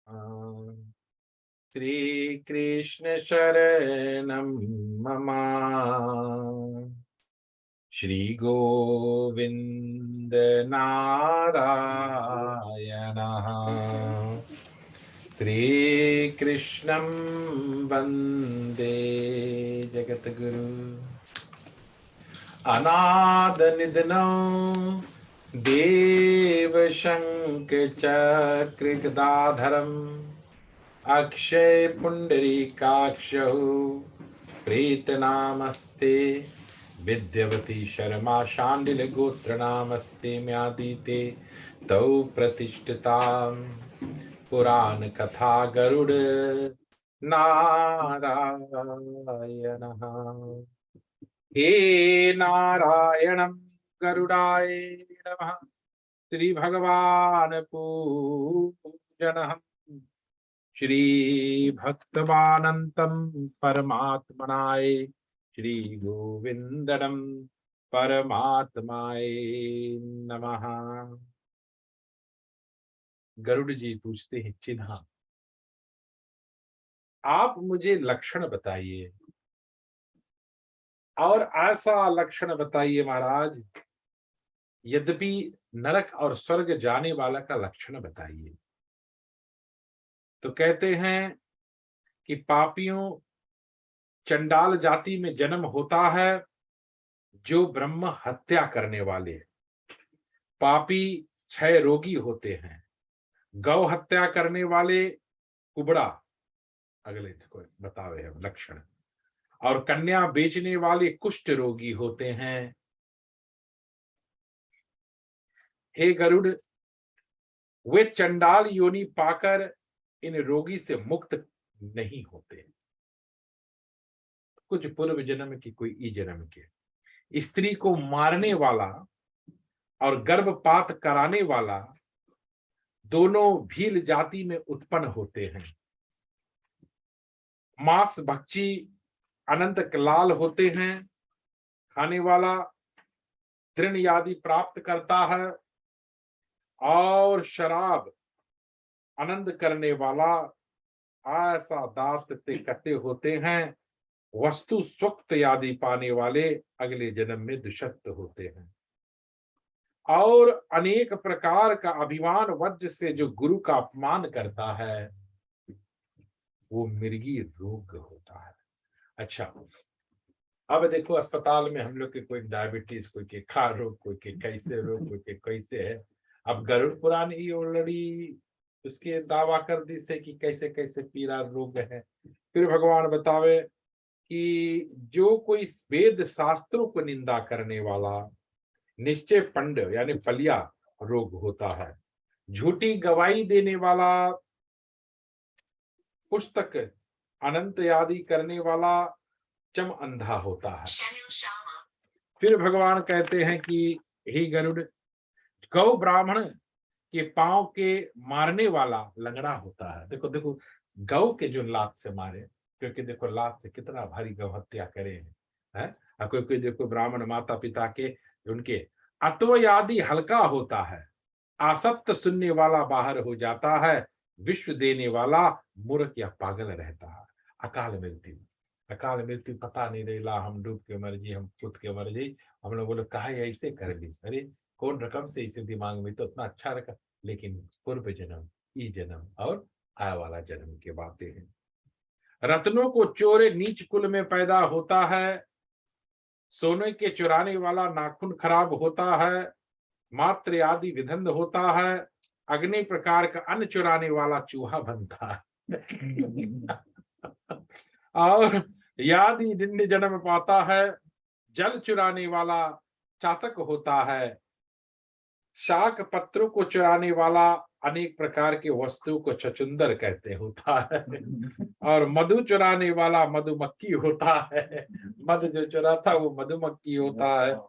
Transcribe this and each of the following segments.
श्री कृष्ण शरणं मम। श्री गोविंद नारायणः श्री कृष्णं वन्दे जगद्गुरु। अनाद निधनं देव शंक चक्र गदाधरम् अक्षय पुंडरीकाक्षौ प्रीतनामस्ते। विद्यवती शर्मा शांडिल गोत्र नामस्ते म्यादीते तौ प्रतिष्ठितां पुराण कथा गरुड़ नारायणः। हे नारायणं गरुडाय नमः। श्री भगवान पूजनः। श्री भक्तवानंतम परमात्मनाय श्री गोविंदनम परमात्माय नमः। गरुड़ जी पूछते हैं, चिन्हा आप मुझे लक्षण बताइए, और ऐसा लक्षण बताइए महाराज, यद्यपि नरक और स्वर्ग जाने वाला का लक्षण बताइए। तो कहते हैं कि पापियों चंडाल जाति में जन्म होता है जो ब्रह्म हत्या करने वाले। पापी क्षय रोगी होते हैं। गौ हत्या करने वाले कुबड़ा, अगले को बतावे हैं लक्षण। और कन्या बेचने वाले कुष्ठ रोगी होते हैं। हे गरुड़, वे चंडाल योनि पाकर इन रोगी से मुक्त नहीं होते। कुछ पूर्व जन्म की, कोई ई जन्म के। स्त्री को मारने वाला और गर्भपात कराने वाला दोनों भील जाति में उत्पन्न होते हैं। मांस भक्षी अनंत लाल होते हैं। खाने वाला तृण आदि प्राप्त करता है। और शराब आनंद करने वाला ऐसा दांत से कटे होते हैं। वस्तु स्वक्त आदि पाने वाले अगले जन्म में दुष्ट होते हैं। और अनेक प्रकार का अभिमान वज्र से जो गुरु का अपमान करता है वो मृगी रोग होता है। अच्छा, अब देखो अस्पताल में हम लोग के कोई डायबिटीज, कोई के खार रोग, कोई के कैसे रोग, कोई के कैसे है। अब गरुड़ पुराण ही ऑलरेडी उसके दावा कर दी से कि कैसे कैसे पीड़ा रोग है। फिर भगवान बतावे कि जो कोई वेद शास्त्रों को निंदा करने वाला निश्चय पंड यानी फलिया रोग होता है। झूठी गवाही देने वाला, पुस्तक अनंत आदि करने वाला चम अंधा होता है। फिर भगवान कहते हैं कि हे गरुड़, गौ ब्राह्मण के पांव के मारने वाला लंगड़ा होता है। देखो देखो, गौ के जो लात से मारे, क्योंकि देखो लात से कितना भारी गौ हत्या करे हैं। और कोई कोई देखो ब्राह्मण माता पिता के उनके अत्व आदि हल्का होता है। आसक्त सुनने वाला बाहर हो जाता है। विश्व देने वाला मूर्ख या पागल रहता है। अकाल मृत्यु, अकाल मृत्यु पता नहीं रहेला, हम डूब के मर जी, हम कूद के मर जी। हम लोग बोले काहे ऐसे कर ली, अरे कौन रकम से इसे दिमाग में, तो इतना अच्छा रखा। लेकिन पूर्व जन्म, ई जन्म और आया वाला जन्म की बातें हैं। रत्नों को चोरे नीच कुल में पैदा होता है। सोने के चुराने वाला नाखून खराब होता है। मात्र आदि विधंध होता है। अग्नि प्रकार का अन्न चुराने वाला चूहा बनता है। और यादि निंद जन्म पाता है। जल चुराने वाला चातक होता है। शाक पत्रों को चुराने वाला अनेक प्रकार के वस्तु को चचुंदर कहते होता है। और मधु चुराने वाला मधुमक्खी होता है। मध जो चुराता वो मधुमक्खी होता है।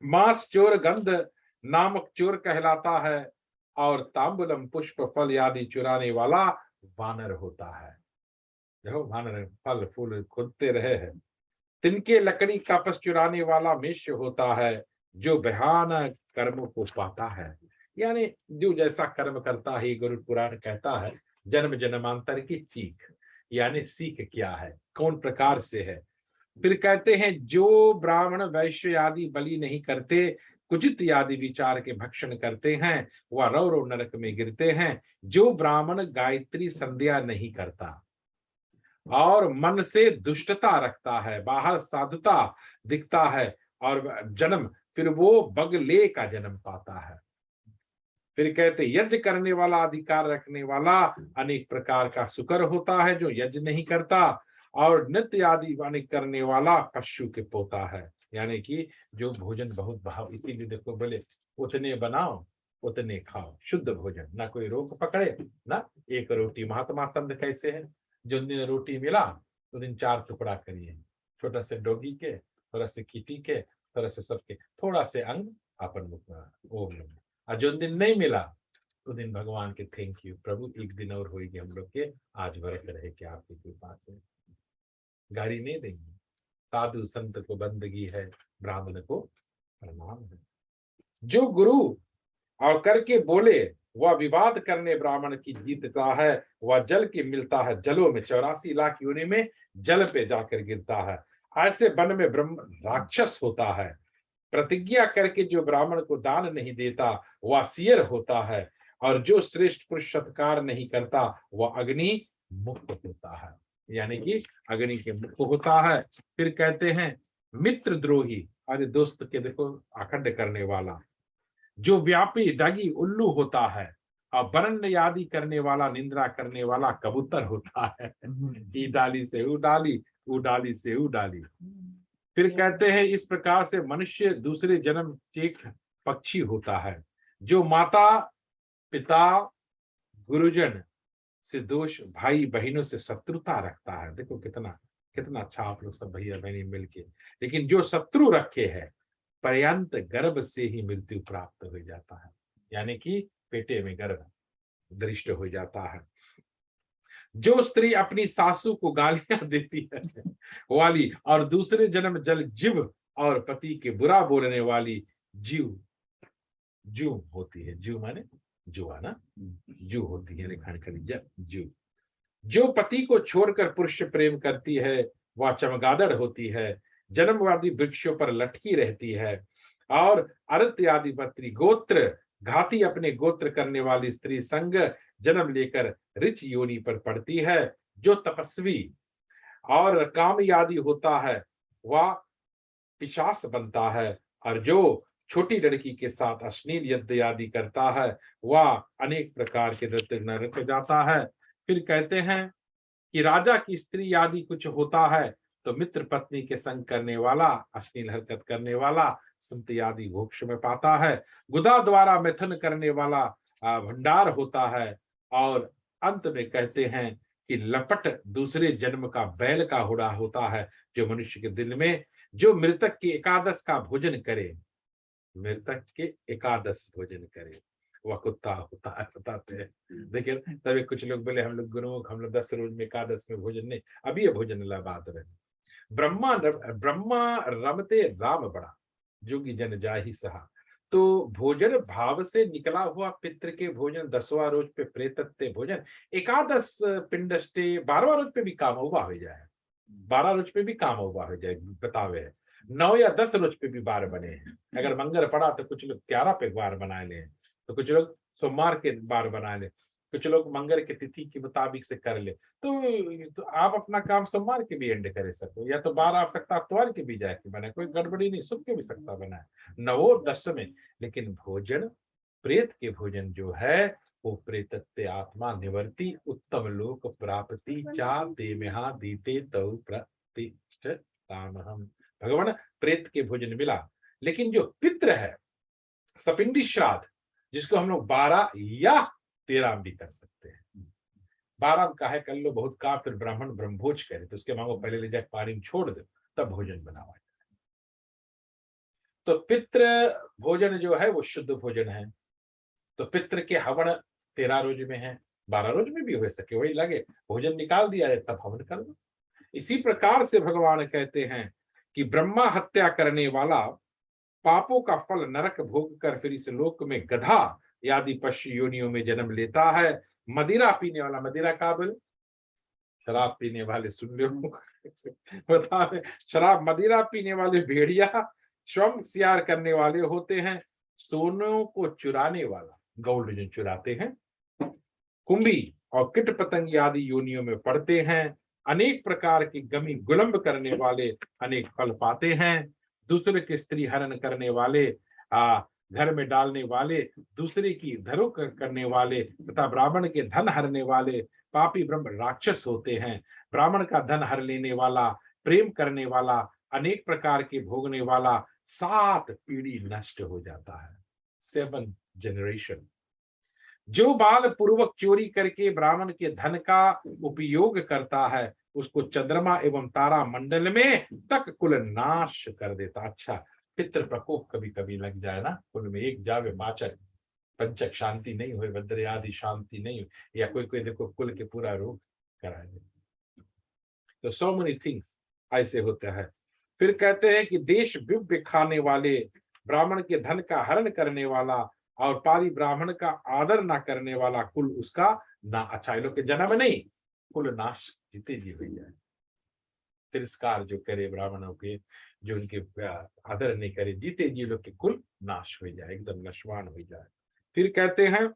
मांस चोर गंध नामक चोर कहलाता है। और तांबुलम पुष्प फल आदि चुराने वाला वानर होता है। देखो वानर फल फूल खोदते रहे हैं। तिनके लकड़ी कपस चुराने वाला मेष होता है, जो भयानक कर्मों को पाता है। यानी जो जैसा कर्म करता है, गरुड़ पुराण कहता है, जन्म जन्मांतर की चीख, यानी सीख क्या है, कौन प्रकार से है। फिर कहते हैं जो ब्राह्मण वैश्य आदि बलि नहीं करते, कुचित आदि विचार के भक्षण करते हैं, वह रौ रौ नरक में गिरते हैं। जो ब्राह्मण गायत्री संध्या नहीं करता और मन से दुष्टता रखता है, बाहर साधुता दिखता है और जन्म, फिर वो बगले का जन्म पाता है। फिर कहते यज्ञ करने वाला, अधिकार रखने वाला अनेक प्रकार का शुकर होता है, जो यज्ञ नहीं करता, और नित्य आदि अनेक करने वाला पशु के पोता है, यानी कि जो भोजन बहुत भाव, इसीलिए देखो बोले उतने बनाओ उतने खाओ, शुद्ध भोजन, ना कोई रोग पकड़े ना एक रोटी। महात्मा संत कैसे है, जो दिन रोटी मिला तो दिन 4 टुकड़ा करिए, छोटा से डोगी के, थोड़ा से कीटी के, थोड़ा से सबके, थोड़ा से अंग अपन मुख ओम नमः। और जो दिन नहीं मिला तो दिन भगवान के थैंक यू प्रभु, एक दिन और होगी हम लोग के, आज व्रत रहे कि आपकी कृपा से, गाड़ी नहीं देंगे। साधु संत को बंदगी है, ब्राह्मण को प्रणाम है। जो गुरु और करके बोले, वह विवाद करने ब्राह्मण की जीतता है। वह जल के मिलता है जलों में, 84 लाख योनि में जल पे जाकर गिरता है। ऐसे वन में ब्रह्म राक्षस होता है। प्रतिज्ञा करके जो ब्राह्मण को दान नहीं देता, वह सियर होता है। और जो श्रेष्ठ पुरुष सत्कार नहीं करता, वह अग्नि मुक्त होता है, यानी कि अग्नि के मुक्त होता है। फिर कहते हैं मित्र द्रोही, अरे दोस्त के देखो अखंड करने वाला, जो व्यापी डागी उल्लू होता है, और वरण्य आदि करने वाला, निंद्रा करने वाला कबूतर होता है। ई डाली से ऊ डाली, ऊ डाली से ऊ डाली। फिर कहते हैं इस प्रकार से मनुष्य दूसरे जन्म एक पक्षी होता है, जो माता पिता गुरुजन से दोष, भाई बहनों से शत्रुता रखता है। देखो कितना कितना अच्छा आप लोग सब भैया बहनी मिलके, लेकिन जो शत्रु रखे है पर्यंत गर्भ से ही मृत्यु प्राप्त हो जाता है, यानी कि पेटे में गर्भ दृष्ट हो जाता है। जो स्त्री अपनी सासू को गालियां देती है वाली, और दूसरे जन्म जल जीव और पति के बुरा बोलने वाली जीव जू होती है। जू माने जुआ ना, जू होती है खड़ी जू। जो पति को छोड़कर पुरुष प्रेम करती है, वह चमगादड़ होती है, जन्मवादी वृक्षों पर लटकी रहती है। और अर्थ आदि पत्री गोत्र घाती अपने गोत्र करने वाली स्त्री संग जन्म लेकर ऋच योनि पर पड़ती है। जो तपस्वी और काम आदि होता है, वह पिशाच बनता है। और जो छोटी लड़की के साथ अश्लील यज्ञ आदि करता है, वह अनेक प्रकार के नृत्य नृत्य जाता है। फिर कहते हैं कि राजा की स्त्री आदि कुछ होता है, तो मित्र पत्नी के संग करने वाला, अश्लील हरकत करने वाला संत आदि मोक्ष में पाता है। गुदा द्वारा मिथुन करने वाला भंडार होता है। और अंत में कहते हैं कि लपट दूसरे जन्म का बैल का हुड़ा होता है, जो मनुष्य के दिल में, जो मृतक के एकादश का भोजन करे, मृतक के एकादश भोजन करे, वह कुत्ता होता है, बताते हैं। देखिए तभी कुछ लोग बोले हम लोग गुरुमुख, हम लोग 10 रोज में एकादश में भोजन नहीं, अभी ये भोजन ला बात रहे। ब्रह्मा रमते राम बड़ा, जोगी जन जाहि सहा। तो भोजन भाव से निकला हुआ पितृ के भोजन, 10वां रोज पे प्रेतत्य भोजन, एकादश पिंडस्टे 12वां रोज पे भी काम हुआ हो जाए, 12 रोज पे भी काम हुआ हो जाए, बतावे है 9 या 10 रोज पे भी बार बने हैं। अगर मंगल पड़ा तो कुछ लोग 11 पे बार बनाए ले, तो कुछ लोग सोमवार के बार बना ले, कुछ लोग मंगल के तिथि के मुताबिक से कर ले। तो आप अपना काम सोमवार के भी एंड करे सको, या तो बार आप सकता त्वार के भी जाके बने, कोई गड़बड़ी नहीं, सुख के भी सकता बना है, 9 10 में। लेकिन भोजन प्रेत के भोजन जो है, वो प्रेतत्य आत्मा निवर्ती उत्तम लोक प्राप्ति चा ते महा दीते तौ प्रतिष्ठ तामहम। भगवान प्रेत के भोजन मिला। लेकिन जो पितृ है, सपिंडी श्राद्ध, जिसको हम लोग 12 या 13 भी कर सकते हैं। 12 का है कर लो बहुत का, फिर ब्राह्मण ब्रह्मभोज करे, तो उसके मांगो पहले ले जाके पानी में छोड़ दो, तब भोजन बनावा। तो पितृ भोजन जो है वो शुद्ध भोजन है। तो पितृ के हवन 13 रोज में है, 12 रोज में भी हो सके, वही लगे भोजन निकाल दिया है तब हवन कर दो। इसी प्रकार से भगवान कहते हैं कि ब्रह्मा हत्या करने वाला पापों का फल नरक भोग कर फिर इस लोक में गधा आदि पशु योनियों में जन्म लेता है। मदिरा पीने वाला, मदिरा का बोले, शराब पीने वाले, सुन लो बता रहे, शराब मदिरा पीने वाले भेड़िया श्रम सियार करने वाले होते हैं। सोनों को चुराने वाला, गोल्ड जो चुराते हैं, कुंभी और कीट पतंग आदि योनियों में पड़ते हैं। अनेक प्रकार की गमी गुलंब करने वाले अनेक फल पाते हैं। दूसरे की स्त्री हरण करने वाले, घर में डालने वाले, दूसरे की धरो करने वाले तथा ब्राह्मण के धन हरने वाले पापी ब्रह्म राक्षस होते हैं। ब्राह्मण का धन हर लेने वाला, प्रेम करने वाला, अनेक प्रकार के भोगने वाला 7 पीढ़ी नष्ट हो जाता है। 7 जनरेशन। जो बाल पूर्वक चोरी करके ब्राह्मण के धन का उपयोग करता है, उसको चंद्रमा एवं तारा मंडल में तक कुल नाश कर देता। अच्छा, पितृ प्रकोप कभी कभी लग जाए ना, कुल में एक जावे माचक, पंचक शांति नहीं हुए, भद्र आदि शांति नहीं हुई, या कोई कोई देखो कुल के पूरा रोग करा दे। तो सो मेनी थिंग्स ऐसे होता है। फिर कहते हैं कि देश दिव्य खाने वाले, ब्राह्मण के धन का हरण करने वाला और पारी ब्राह्मण का आदर ना करने वाला कुल उसका ना अच्छा। लोग के जन्म नहीं, कुल नाश जीते जी हो जाए। तिरस्कार जो करे ब्राह्मणों के, जो उनके आदर नहीं करे, जीते जी लोग के कुल नाश हो जाए, एकदम नशवान हो जाए। फिर कहते हैं,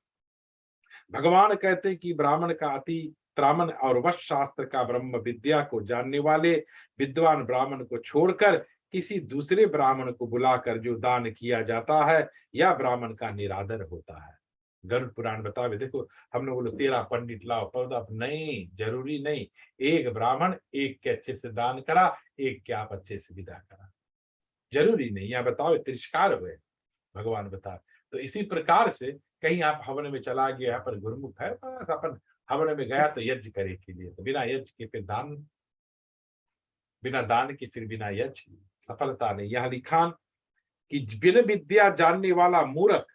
भगवान कहते हैं कि ब्राह्मण का अति त्रामन और वश शास्त्र का ब्रह्म विद्या को जानने वाले विद्वान ब्राह्मण को छोड़कर किसी दूसरे ब्राह्मण को बुलाकर जो दान किया जाता है, या ब्राह्मण का निरादर होता है। गरुड़ पुराण बतावे, देखो हम लोग बोलो 13 पंडित लाओ पौधा, नहीं, जरूरी नहीं। एक ब्राह्मण एक के अच्छे से दान करा, एक के आप अच्छे से विदा करा, जरूरी नहीं। यहाँ बताओ तिरस्कार हुए, भगवान बता। तो इसी प्रकार से कहीं आप हवन में चला गया, यहाँ पर गुरुमुख है, बस अपन हवन में गया तो यज्ञ करे के लिए, तो बिना यज्ञ के फिर दान, बिना दान के फिर बिना यज्ञ सफलता नहीं। यहाँ लिखा कि बिन विद्या जानने वाला मूर्ख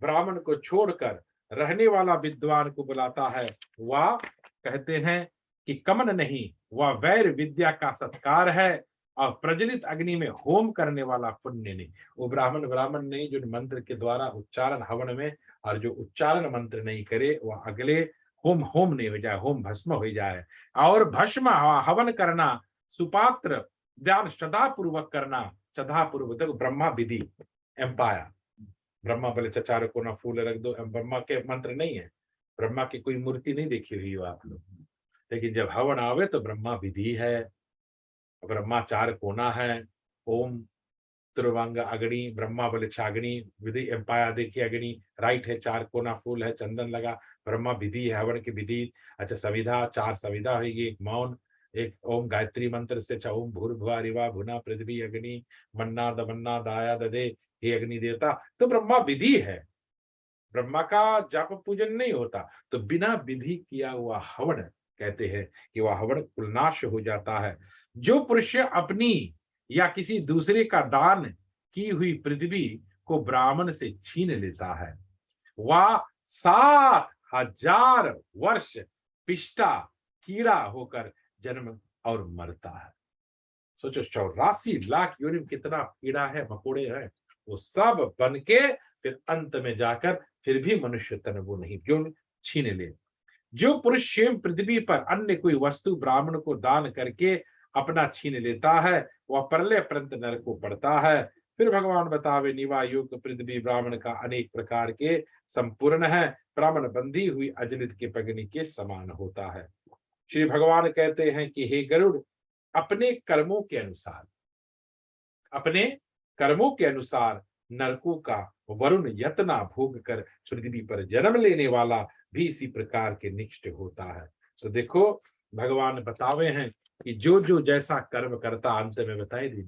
ब्राह्मण को छोड़कर रहने वाला विद्वान को बुलाता है, वह कहते हैं कि कमन नहीं, वह वैर विद्या का सत्कार है और प्रज्वलित अग्नि में होम करने वाला पुण्य नहीं। वो ब्राह्मण नहीं जो मंत्र के द्वारा उच्चारण हवन में, और जो उच्चारण मंत्र नहीं करे वह अगले होम नहीं हो जाए, होम भस्म हो जाए। और भस्म हवन करना, सुपात्र ध्यान श्रद्धा पूर्वक करना, श्रद्धा पूर्वक ब्रह्मा विधि एम्पायर। ब्रह्मा बोले चचारो को ना फूल रख दो, ब्रह्मा के मंत्र नहीं है, ब्रह्मा की कोई मूर्ति नहीं देखी हुई हो आप लोग, लेकिन जब हवन आवे तो ब्रह्मा विधि है, ब्रह्मा 4 कोना है, ओम त्रिवांग अग्नि, ब्रह्मा बोले छागनी विधि एम्पायर देखिए, अग्नि राइट है, 4 कोना फूल है, चंदन लगा, ब्रह्मा विधि है, हवन की विधि। अच्छा, संविधा 4 संविधा होगी, एक मौन, एक ओम गायत्री मंत्र से, अच्छा ओम भूर्भुवः रिवा भुना पृथ्वी अग्नि मन्ना दाया ददे, हे अग्नि देवता। तो ब्रह्मा विधि है, ब्रह्मा का जाप पूजन नहीं होता। तो बिना विधि किया हुआ हवन, कहते हैं कि वह हवन कुलनाश हो जाता है। जो पुरुष अपनी या किसी दूसरे का दान की हुई पृथ्वी को ब्राह्मण से छीन लेता है, वह 7,000 वर्ष पिष्टा कीड़ा होकर जन्म और मरता है। सोचो 84 लाख योनि में कितना कीड़ा है, मकोड़े हैं, वो सब बन के फिर अंत में जाकर फिर भी मनुष्य तन वो नहीं क्यों छीन ले। जो पुरुष स्वयं पृथ्वी पर अन्य कोई वस्तु ब्राह्मण को दान करके अपना छीन लेता है, वह प्रलय पर्यंत नरक को पड़ता है। फिर भगवान बतावे, निवा योग पृथ्वी ब्राह्मण का अनेक प्रकार के संपूर्ण है, ब्राह्मण बंधी हुई अजलित के पगनी के समान होता है। श्री भगवान कहते हैं कि हे गरुड़, अपने कर्मों के अनुसार, अपने कर्मों के अनुसार नरकों का वरुण यतना भोग कर पृथ्वी पर जन्म लेने वाला भी इसी प्रकार के निष्ठ होता है। तो देखो भगवान बतावे हैं कि जो जो जैसा कर्म करता, अंत में बताए दी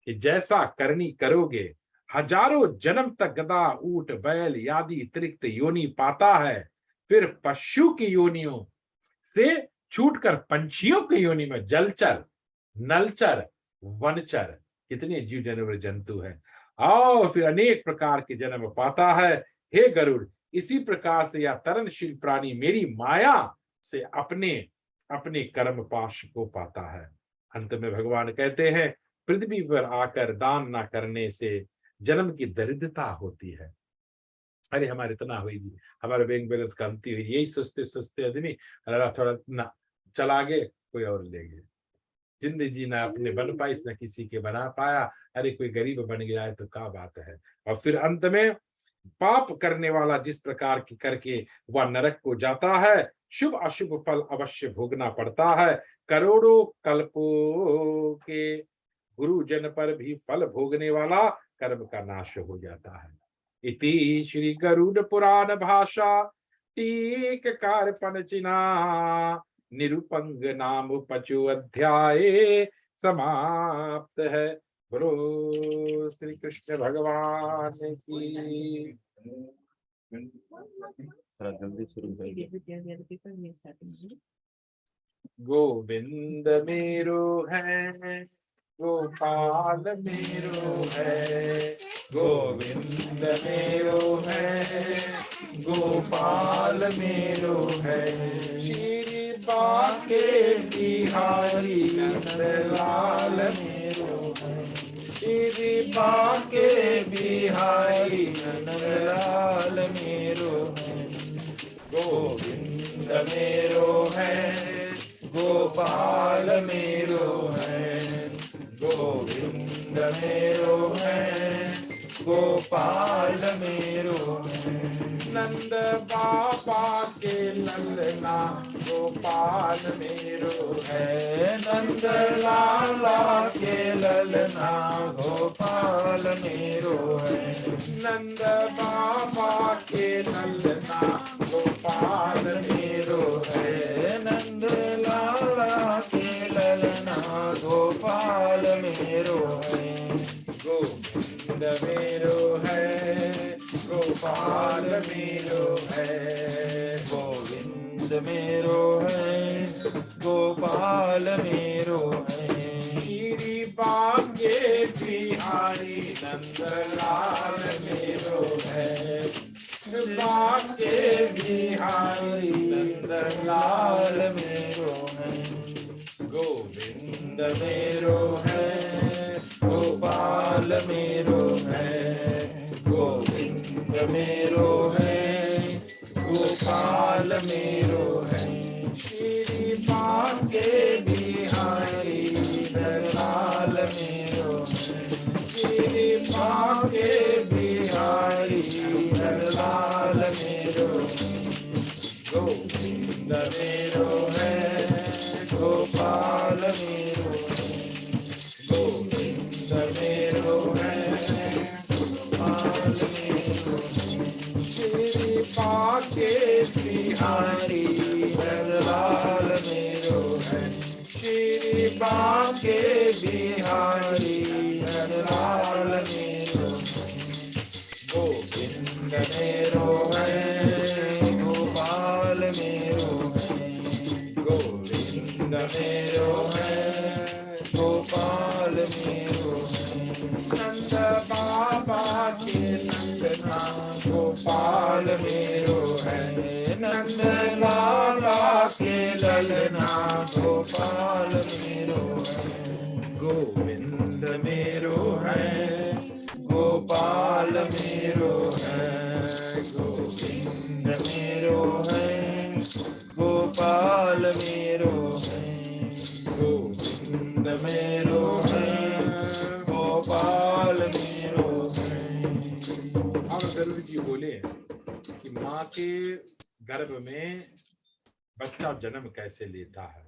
कि जैसा करनी करोगे, हजारों जन्म तक गधा ऊंट बैल आदि अतिरिक्त योनि पाता है, फिर पशु की योनियों से छूटकर पंछियों की योनि में जलचर, नलचर, वनचर, कितने जीव जानवर जंतु हैं, और फिर अनेक प्रकार के जन्म पाता है। हे गरुड़, इसी प्रकार से यह तरनशील प्राणी मेरी माया से अपने अपने कर्म पाश को पाता है। अंत में भगवान कहते हैं, पृथ्वी पर आकर दान न करने से जन्म की दरिद्रता होती है, अरे हमारे इतना हुई जी, हमारे बैंक बैलेंस कमती हुई, यही सोचते सोचते आदमी थोड़ा ना चला आगे, कोई और ले गए। जिंदगी ना अपने बन पाई ना किसी के बना पाया, अरे कोई गरीब बन गया है तो क्या बात है। और फिर अंत में पाप करने वाला जिस प्रकार की करके वह नरक को जाता है, शुभ अशुभ फल अवश्य भोगना पड़ता है। करोड़ों कल्पों के गुरुजन पर भी फल भोगने वाला कर्म का नाश हो जाता है। इति श्री गरुड़ पुराण भाषा टीककार पंचना निरुपंग नाम पचो अध्याय समाप्त है। बोलो श्री कृष्ण भगवान की। थोड़ा जल्दी शुरू करिए। गोविंद मेरो है, गोपाल मेरो है, गोविंद मेरो है, गोपाल मेरो है। श्री बाके बिहारी नंदलाल मेरो है, श्री बाके बिहारी नंदलाल मेरो है। गोविंद मेरो है, गोपाल मेरो है, गोविंद मेरो है, गोपाल मेरो है। नंद बाबा के ललना गोपाल मेरो है, नंद लाला के ललना गोपाल मेरो है। नंद बाबा के ललना गोपाल मेरो है, नंद लाला के ललना गोपाल मेरो है। गोविंद मेरो है, गोपाल मेरो है, गोविंद मेरो है, गोपाल मेरो है। श्री बाके बिहारी नंदलाल मेरो है, बाके बिहारी नंदलाल मेरो है। गोविंद मेरो है, गोपाल मेरो है, गोविंद मेरो है, गोपाल मेरो है। श्री बाके बिहारी नंदलाल मेरो है, श्री बाके बिहारी नंदलाल मेरो है। गोविंद मेरो है, गोपाल मेरो है, गोविंद मेरो है, गोपाल मेरो है। श्री बाके बिहारी नंदलाल मेरो है, श्री बाके बिहारी नंदलाल मेरो है। गोविंद मेरो है, गोपाल मेरो है, गोविंद मेरो है, गोपाल मेरो है। नंद बाबा के नंदना गोपाल मेरो है, नंद लाला के ललना गोपाल मेरो है। गोविंद मेरो है, गोपाल मेरो है, गोविंद मेरो है, गोपाल मेरो है। गोविंद मेरो है, गोपाल मेरो है। और गरुड़ जी बोले कि माँ के गर्भ में बच्चा जन्म कैसे लेता है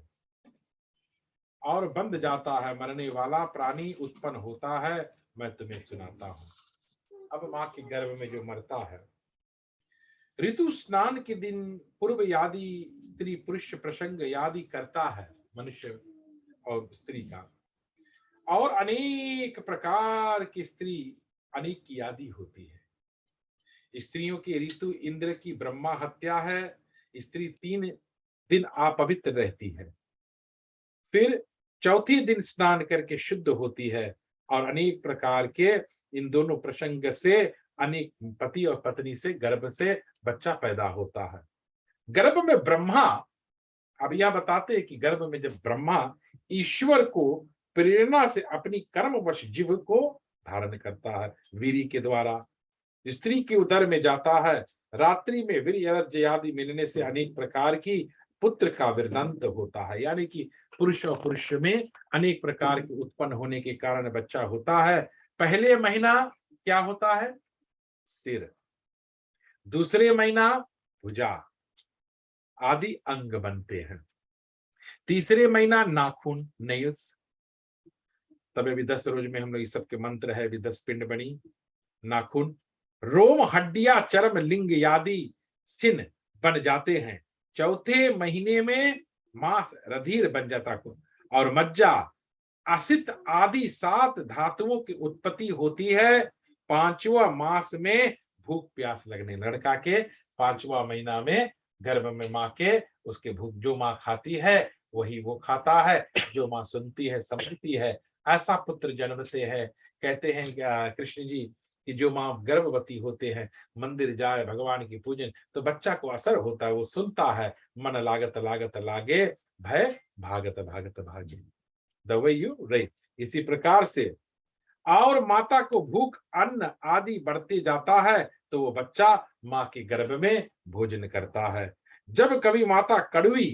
और बंध जाता है, मरने वाला प्राणी उत्पन्न होता है, मैं तुम्हें सुनाता हूं। अब माँ के गर्भ में जो मरता है, ऋतु स्नान के दिन पूर्व यादि स्त्री पुरुष प्रसंग यादि करता है मनुष्य और स्त्री का, और अनेक प्रकार की स्त्री अनेक की यादि होती है। स्त्रियों की ऋतु इंद्र की ब्रह्मा हत्या है, स्त्री 3 दिन अपवित्र रहती है, फिर चौथे दिन स्नान करके शुद्ध होती है, और अनेक प्रकार के इन दोनों प्रसंग से अनेक पति और पत्नी से गर्भ से बच्चा पैदा होता है। गर्भ में ब्रह्मा, अब यह बताते हैं कि गर्भ में जब ब्रह्मा ईश्वर को प्रेरणा से अपनी कर्मवश जीव को धारण करता है वीर्य के द्वारा, स्त्री के उदर में जाता है। रात्रि में वीर्य आदि मिलने से अनेक प्रकार की पुत्र का वृद्धांत होता है, यानी कि पुरुष और पुरुष में अनेक प्रकार के उत्पन्न होने के कारण बच्चा होता है। पहले महीना क्या होता है? सिर। दूसरे महीना भुजा आदि अंग बनते हैं। तीसरे महीना नाखून, नेल्स। तब अभी 10 रोज में हम लोग इस सब के मंत्र है, अभी 10 पिंड बनी। नाखून, रोम, हड्डियां, चर्म, लिंग आदि सिन बन जाते हैं। चौथे महीने में मांस, रधिर बन जाता है और मज्जा, असित आदि 7 धातुओं की उत्पत्ति होती है। 5वां मास में भूख प्यास लगने, लड़का के 5वां महीना में गर्भ में माँ के उसके भूख, जो माँ खाती है वही वो खाता है, जो माँ सुनती है समझती है, ऐसा पुत्र जन्मते है। कहते हैं कृष्ण जी कि जो माँ गर्भवती होते हैं, मंदिर जाए, भगवान की पूजन, तो बच्चा को असर होता है, वो सुनता है, मन लागत लागत लागे, भय भागत भागत भागे, द वे यू राइट। इसी प्रकार से और माता को भूख अन्न आदि बढ़ते जाता है तो वो बच्चा माँ के गर्भ में भोजन करता है। जब कभी माता कड़वी,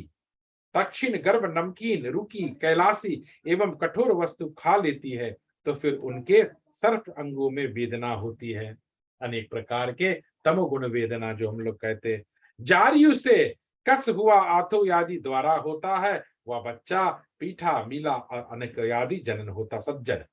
दक्षिण गर्भ, नमकीन, रुकी, कैलाशी एवं कठोर वस्तु खा लेती है तो फिर उनके सर्प अंगों में वेदना होती है। अनेक प्रकार के तमोगुण वेदना जो हम लोग कहते हैं। जारियु से कस हुआ आथो आदि द्वारा होता है, वह बच्चा पीठा, मीला और अनेक आदि जनन होता। सज्जन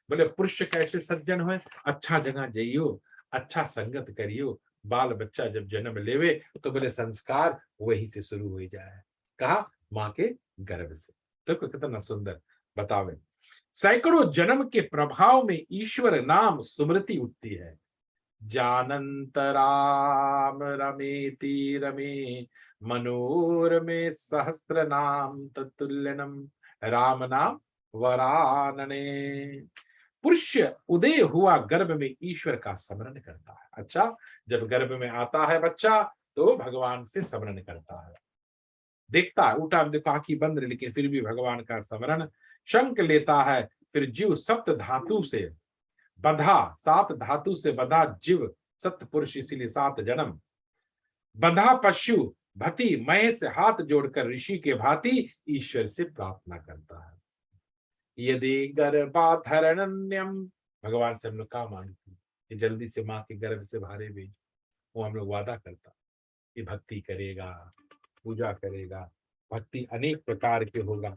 बोले पुरुष कैसे सज्जन हुए? अच्छा जगह जाइयो, अच्छा संगत करियो। बाल बच्चा जब जन्म लेवे तो बोले संस्कार वही से शुरू हो जाए। कहा? माँ के गर्भ से। देखो कितना सुंदर बतावे। सैकड़ों जन्म के प्रभाव में ईश्वर नाम स्मृति उठती है। जानंत राम रमेति रमे, मनोरमे सहस्त्र नाम तत्तुल्यनम, राम नाम वरानने। पुरुष उदय हुआ गर्भ में ईश्वर का स्मरण करता है। अच्छा, जब गर्भ में आता है बच्चा तो भगवान से स्मरण करता है, देखता है, उठा देखो आंखी बंद लेकिन फिर भी भगवान का स्मरण, शंख लेता है। फिर जीव सप्त धातु से बंधा, 7 धातु से बंधा जीव सत्य पुरुष, इसीलिए 7 जन्म। बंधा पशु भति मय से हाथ जोड़कर ऋषि के भांति ईश्वर से प्रार्थना करता है। यदि गर्भाधरणन्यम, भगवान से हम लोग क्या मांगते हैं कि जल्दी से माँ के गर्भ से बाहर भेज। वो हम लोग वादा करता कि भक्ति करेगा, पूजा करेगा, भक्ति अनेक प्रकार के होगा।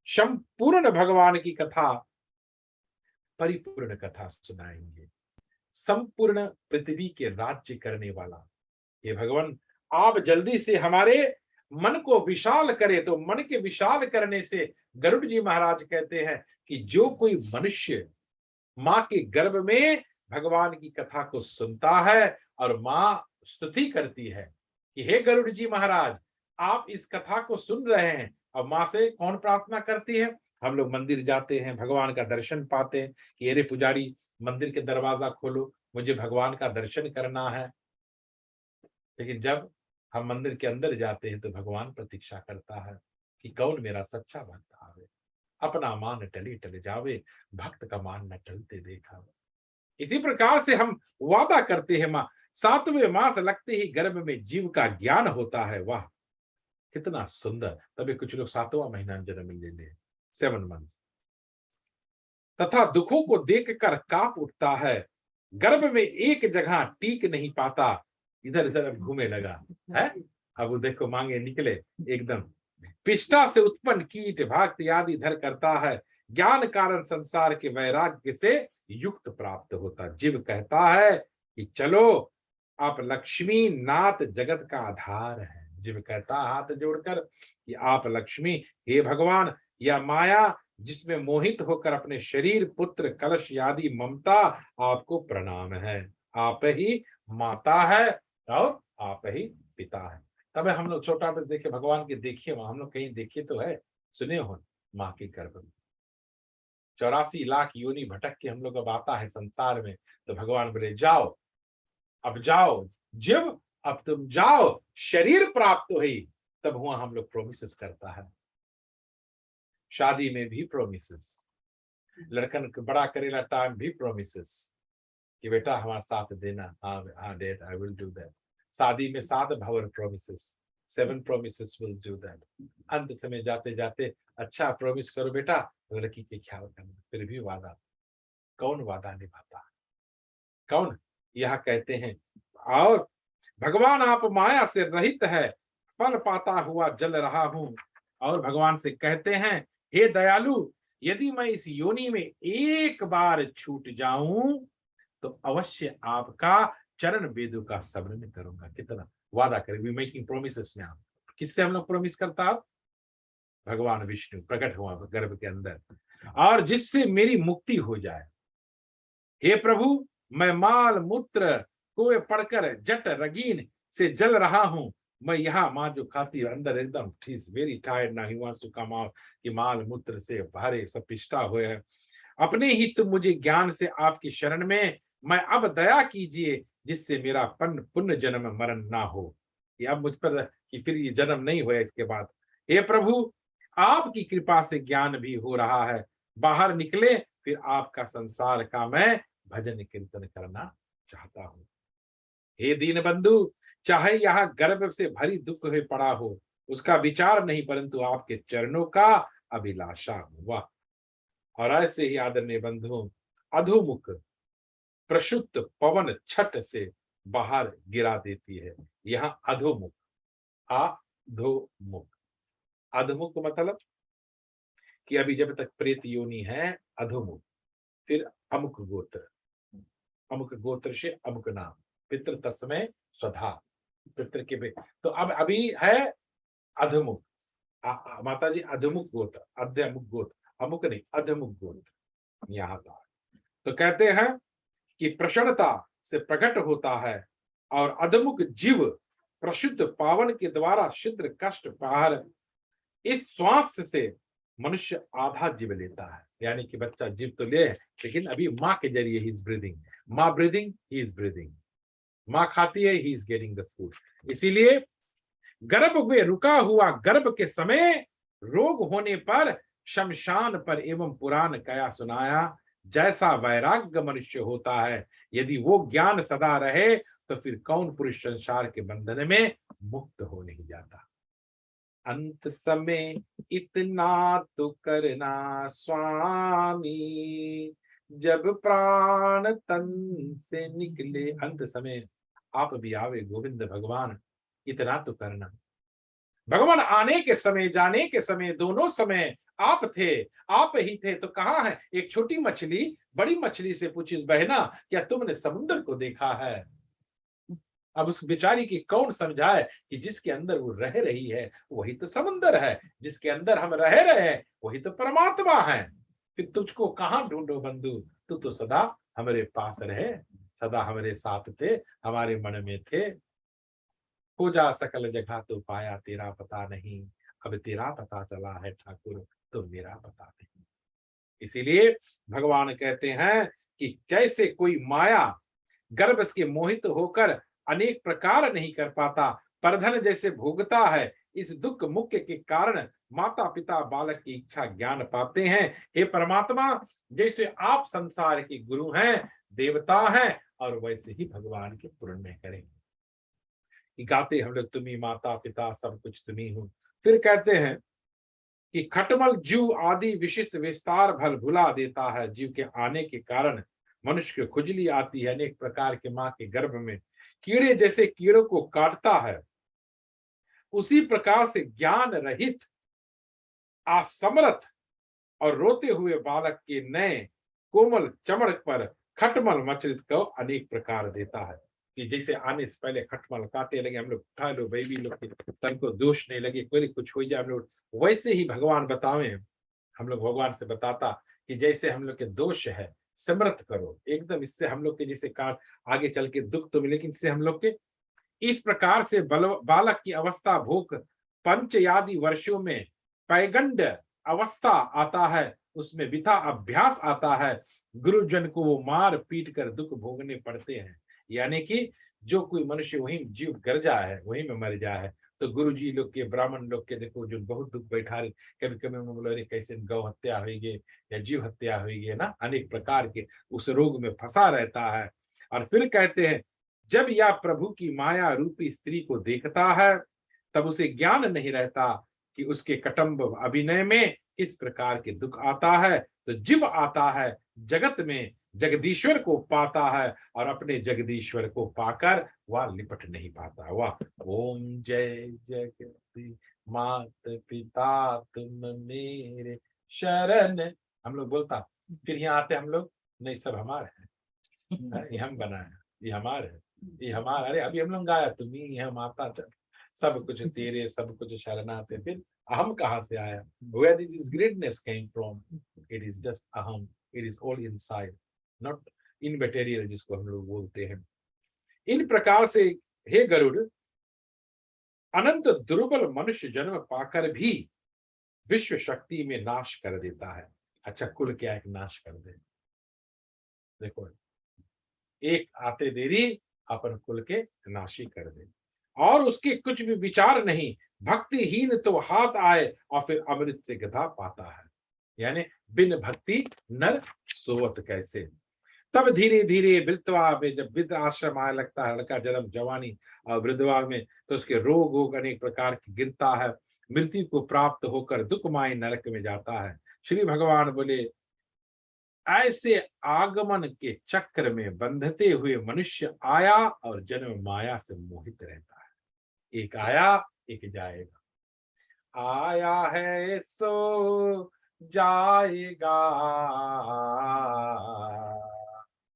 संपूर्ण भगवान की कथा, परिपूर्ण कथा सुनाएंगे। संपूर्ण पृथ्वी के राज्य करने वाला ये भगवान, आप जल्दी से हमारे मन को विशाल करे। तो मन के विशाल करने से गरुड़ जी महाराज कहते हैं कि जो कोई मनुष्य माँ के गर्भ में भगवान की कथा को सुनता है और माँ स्तुति करती है कि हे गरुड़ जी महाराज, आप इस कथा को सुन रहे हैं। और माँ से कौन प्रार्थना करती है? हम लोग मंदिर जाते हैं, भगवान का दर्शन पाते हैं कि अरे पुजारी मंदिर के दरवाजा खोलो, मुझे भगवान का दर्शन करना है। लेकिन जब हम मंदिर के अंदर जाते हैं तो भगवान प्रतीक्षा करता है कि कौन मेरा सच्चा भक्त आवे, अपना मान टले टले जावे, भक्त का मान न टलते देखा। इसी प्रकार से हम वादा करते हैं माँ, 7वें मास लगते ही गर्भ में जीव का ज्ञान होता है। वाह कितना सुंदर। तभी कुछ लोग 7वां महीना जन्म ले ले, 7 मंथ्स। तथा दुखों को देखकर कांप उठता है, गर्भ में एक जगह टीक नहीं पाता, इधर इधर घूमे लगा है। अब वो देखो मांगे निकले एकदम। पिष्टा से उत्पन्न कीट भाग आदि धर करता है, ज्ञान कारण संसार के वैराग्य से युक्त प्राप्त होता। जीव कहता है कि चलो, आप लक्ष्मी नाथ जगत का आधार है। जीव कहता हाथ जोड़कर कि आप लक्ष्मी, हे भगवान, या माया जिसमें मोहित होकर अपने शरीर, पुत्र, कलश आदि ममता, आपको प्रणाम है। आप ही माता है और आप ही पिता है। तब हम लोग छोटा बस देखे भगवान के, देखिए वहां हम लोग कहीं देखे तो है, सुने हो माँ के गर्भ में 84 लाख योनि भटक के हम लोग अब आता है संसार में। तो भगवान बोले जाओ, अब जाओ जब, अब तुम जाओ, शरीर प्राप्त हुई। तब वहां हम लोग प्रोमिस करता है। शादी में भी प्रोमिस, लड़कन बड़ा करेला टाइम भी प्रोमिस, कि बेटा हमारा साथ देना। हाँ हाँ dad, I will do that. शादी में 7 भवन promises, 7 promises will do that. अंत समय जाते जाते अच्छा प्रॉमिस करो बेटा, लड़की के ख्याल करना। फिर भी वादा, कौन वादा निभाता, कौन? यह कहते हैं। और भगवान आप माया से रहित है, फल पाता हुआ जल रहा हूं। और भगवान से कहते हैं, हे दयालु, यदि मैं इस योनि में एक बार छूट जाऊं तो अवश्य आपका चरण वेदों का स्मरण करूंगा। कितना वादा करें, वी मेकिंग प्रोमिसेस नाउ। किससे हम लोग प्रोमिस करता? भगवान विष्णु प्रकट हुआ गर्भ के अंदर, और जिससे मेरी मुक्ति हो जाए। हे प्रभु, मैं माल मूत्र कुएं पड़कर जट रगीन से जल रहा हूं। मैं यहाँ माँ जो खाती है अंदर एकदम ठीक वेरी टायर्ड ना, he wants to come out, कि माल मूत्र से भरे सब पिष्टा हुए हैं। अपने ही तुम मुझे ज्ञान से आपकी शरण में, मैं अब दया कीजिए जिससे मेरा पुण्य जन्म मरण ना हो। ये अब मुझ पर कि फिर ये जन्म नहीं हुआ इसके बाद। हे प्रभु, आपकी कृपा से ज्ञान भी हो रहा है, बाहर निकले फिर आपका संसार का मैं भजन कीर्तन करना चाहता हूं। हे दीन बंधु, चाहे यहाँ गर्भ से भरी दुख हुए पड़ा हो, उसका विचार नहीं, परंतु आपके चरणों का अभिलाषा हुआ। और ऐसे ही आदरणीय बंधुओं, अधोमुख प्रशुद्ध पवन छठ से बाहर गिरा देती है। यहाँ अधोमुख, अधोमुख, अधोमुख मतलब कि अभी जब तक प्रेत योनि है अधोमुख, फिर अमुक गोत्र, अमुक गोत्र से अमुक नाम, पितृ तस्मै स्वधा, पितृ के पे। तो अब अभी है अधोमुख, माता जी अधोमुख गोत्र, अध्यमुख गोत्र, अमुक नहीं अधोमुख गोत्र यहाँ था। तो कहते हैं कि प्रसन्नता से प्रकट होता है, और अधमुख जीव प्रशुद्ध पावन के द्वारा शीघ्र कष्ट पार। इस श्वास से मनुष्य आधा जीव लेता है, यानी कि बच्चा जीव तो ले, लेकिन अभी माँ के जरिए ही इज ब्रीदिंग, माँ ब्रीदिंग, ही इज ब्रीदिंग, माँ खाती है, he is getting the food. इसीलिए गर्भ में रुका हुआ गर्भ के समय रोग होने पर शमशान पर एवं पुराण कया सुनाया, जैसा वैराग्य मनुष्य होता है, यदि वो ज्ञान सदा रहे तो फिर कौन पुरुष संसार के बंधन में मुक्त हो नहीं जाता। अंत समय इतना तो करना स्वामी, जब प्राण तन से निकले। अंत समय आप भी आवे गोविंद भगवान, इतना तो करना। भगवान आने के समय जाने के समय दोनों समय आप थे, आप ही थे। तो कहाँ है? एक छोटी मछली बड़ी मछली से पूछी, बहना क्या तुमने समुद्र को देखा है? अब उस बेचारी की कौन समझाए कि जिसके अंदर वो रह रही है वही तो समुद्र है, जिसके अंदर हम रह रहे हैं वही तो परमात्मा है। फिर तुझको कहाँ ढूंढो बंधु, तू तो सदा हमारे पास रहे, सदा हमारे साथ थे, हमारे मन में थे। खोजा सकल जगह तो पाया तेरा पता नहीं, अब तेरा पता चला है ठाकुर तो मेरा पता नहीं। इसीलिए भगवान कहते हैं कि जैसे कोई माया गर्भ के मोहित होकर अनेक प्रकार नहीं कर पाता, परधन जैसे भोगता है, इस दुख मुख्य के कारण माता पिता बालक की इच्छा ज्ञान पाते हैं। हे परमात्मा, जैसे आप संसार के गुरु हैं, देवता हैं, और वैसे ही भगवान के पुण्य करें। गाते हम लोग तुम्ही माता पिता सब कुछ तुम्ही हो। फिर कहते हैं कि खटमल जीव आदि विशिष्ट विस्तार भल भुला देता है। जीव के आने के कारण मनुष्य को खुजली आती है, अनेक प्रकार के माँ के गर्भ में कीड़े जैसे कीड़ों को काटता है, उसी प्रकार से ज्ञान रहित असमर्थ और रोते हुए बालक के नए कोमल चमड़ पर खटमल मचलित को अनेक प्रकार देता है। कि जैसे आने से पहले खटमल काटे लगे, हम लोग उठा लो, बेबी लोग के तन को दोष नहीं लगे, कोई कुछ हो जाए हम लोग, वैसे ही भगवान बतावे, हम लोग भगवान से बताता कि जैसे हम लोग के दोष है समर्थ करो एकदम, इससे हम लोग के जैसे काल आगे चल के दुख तो मिले, लेकिन इससे हम लोग के इस प्रकार से बालक की अवस्था भोग पंचयादि वर्षों में पैगंड अवस्था आता है, उसमें बिथा अभ्यास आता है। गुरुजन को वो मार पीट कर दुख भोगने पड़ते हैं, यानी कि जो कोई मनुष्य वहीं जीव गर्जा है वहीं में मर जाए है। तो गुरु जी लोग के ब्राह्मण लोग के देखो जो बहुत दुख बैठा रहे, कभी कभी बोले कैसे गौ हत्या हुई या जीव हत्या हुई है ना, अनेक प्रकार के उस रोग में फंसा रहता है। और फिर कहते हैं, जब यह प्रभु की माया रूपी स्त्री को देखता है तब उसे ज्ञान नहीं रहता कि उसके कटम्ब अभिनय में किस प्रकार के दुख आता है। तो जीव आता है जगत में, जगदीश्वर को पाता है और अपने जगदीश्वर को पाकर वह लिपट नहीं पाता। वह ओम जय जगती मात पिता तुम मेरे शरण, हम लोग बोलता, फिर यहाँ आते हम लोग, नहीं सब हमारे हैं, ये हम बनाया, ये हमारे है, ये हमारा। अरे अभी हम लोग गाया, तुम्ही है माता सब कुछ तेरे, सब कुछ शरणाते। फिर अहम कहाँ से आया? Where did this greatness came from? It is just अहम, it is all inside, not immaterial जिसको हम लोग बोलते हैं। इन प्रकार से हे गरुड़, अनंत दुर्बल मनुष्य जन्म पाकर भी विश्व शक्ति में नाश कर देता है। अच्छा, कुल क्या एक नाश कर दे? देखो, एक आते देरी अपन कुल के नाशी कर दे, और उसके कुछ भी विचार नहीं। भक्तिहीन तो हाथ आए और फिर अमृत से गधा पाता है, यानी बिन भक्ति नर सोवत कैसे। तब धीरे धीरे वृद्धवा में, जब वृद्ध आश्रम आने लगता है, लड़का जन्म जवानी और वृद्धवा में, तो उसके रोग वोग अनेक प्रकार की गिरता है, मृत्यु को प्राप्त होकर दुखमय नरक में जाता है। श्री भगवान बोले, ऐसे आगमन के चक्र में बंधते हुए मनुष्य आया और जन्म माया से मोहित रहता है। एक आया एक जाएगा, आया है सो जाएगा,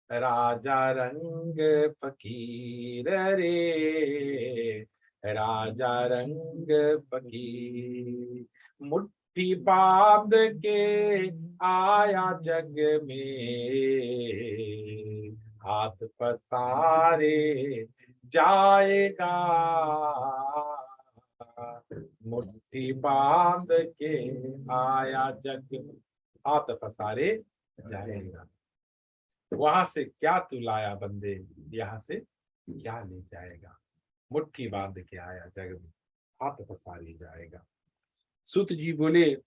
राजा रंग फकीर रे, राजा रंग फकीर। मुट्ठी बांध के आया जग में, हाथ पसारे जाएगा, मुट्ठी बांध के आया जग में, हाथ पसारे जाएगा। वहां से क्या तू लाया बंदे, यहाँ से क्या ले जाएगा। मुट्ठी बांध के आया जग में, हाथ पसारे जाएगा। सूत जी बोले,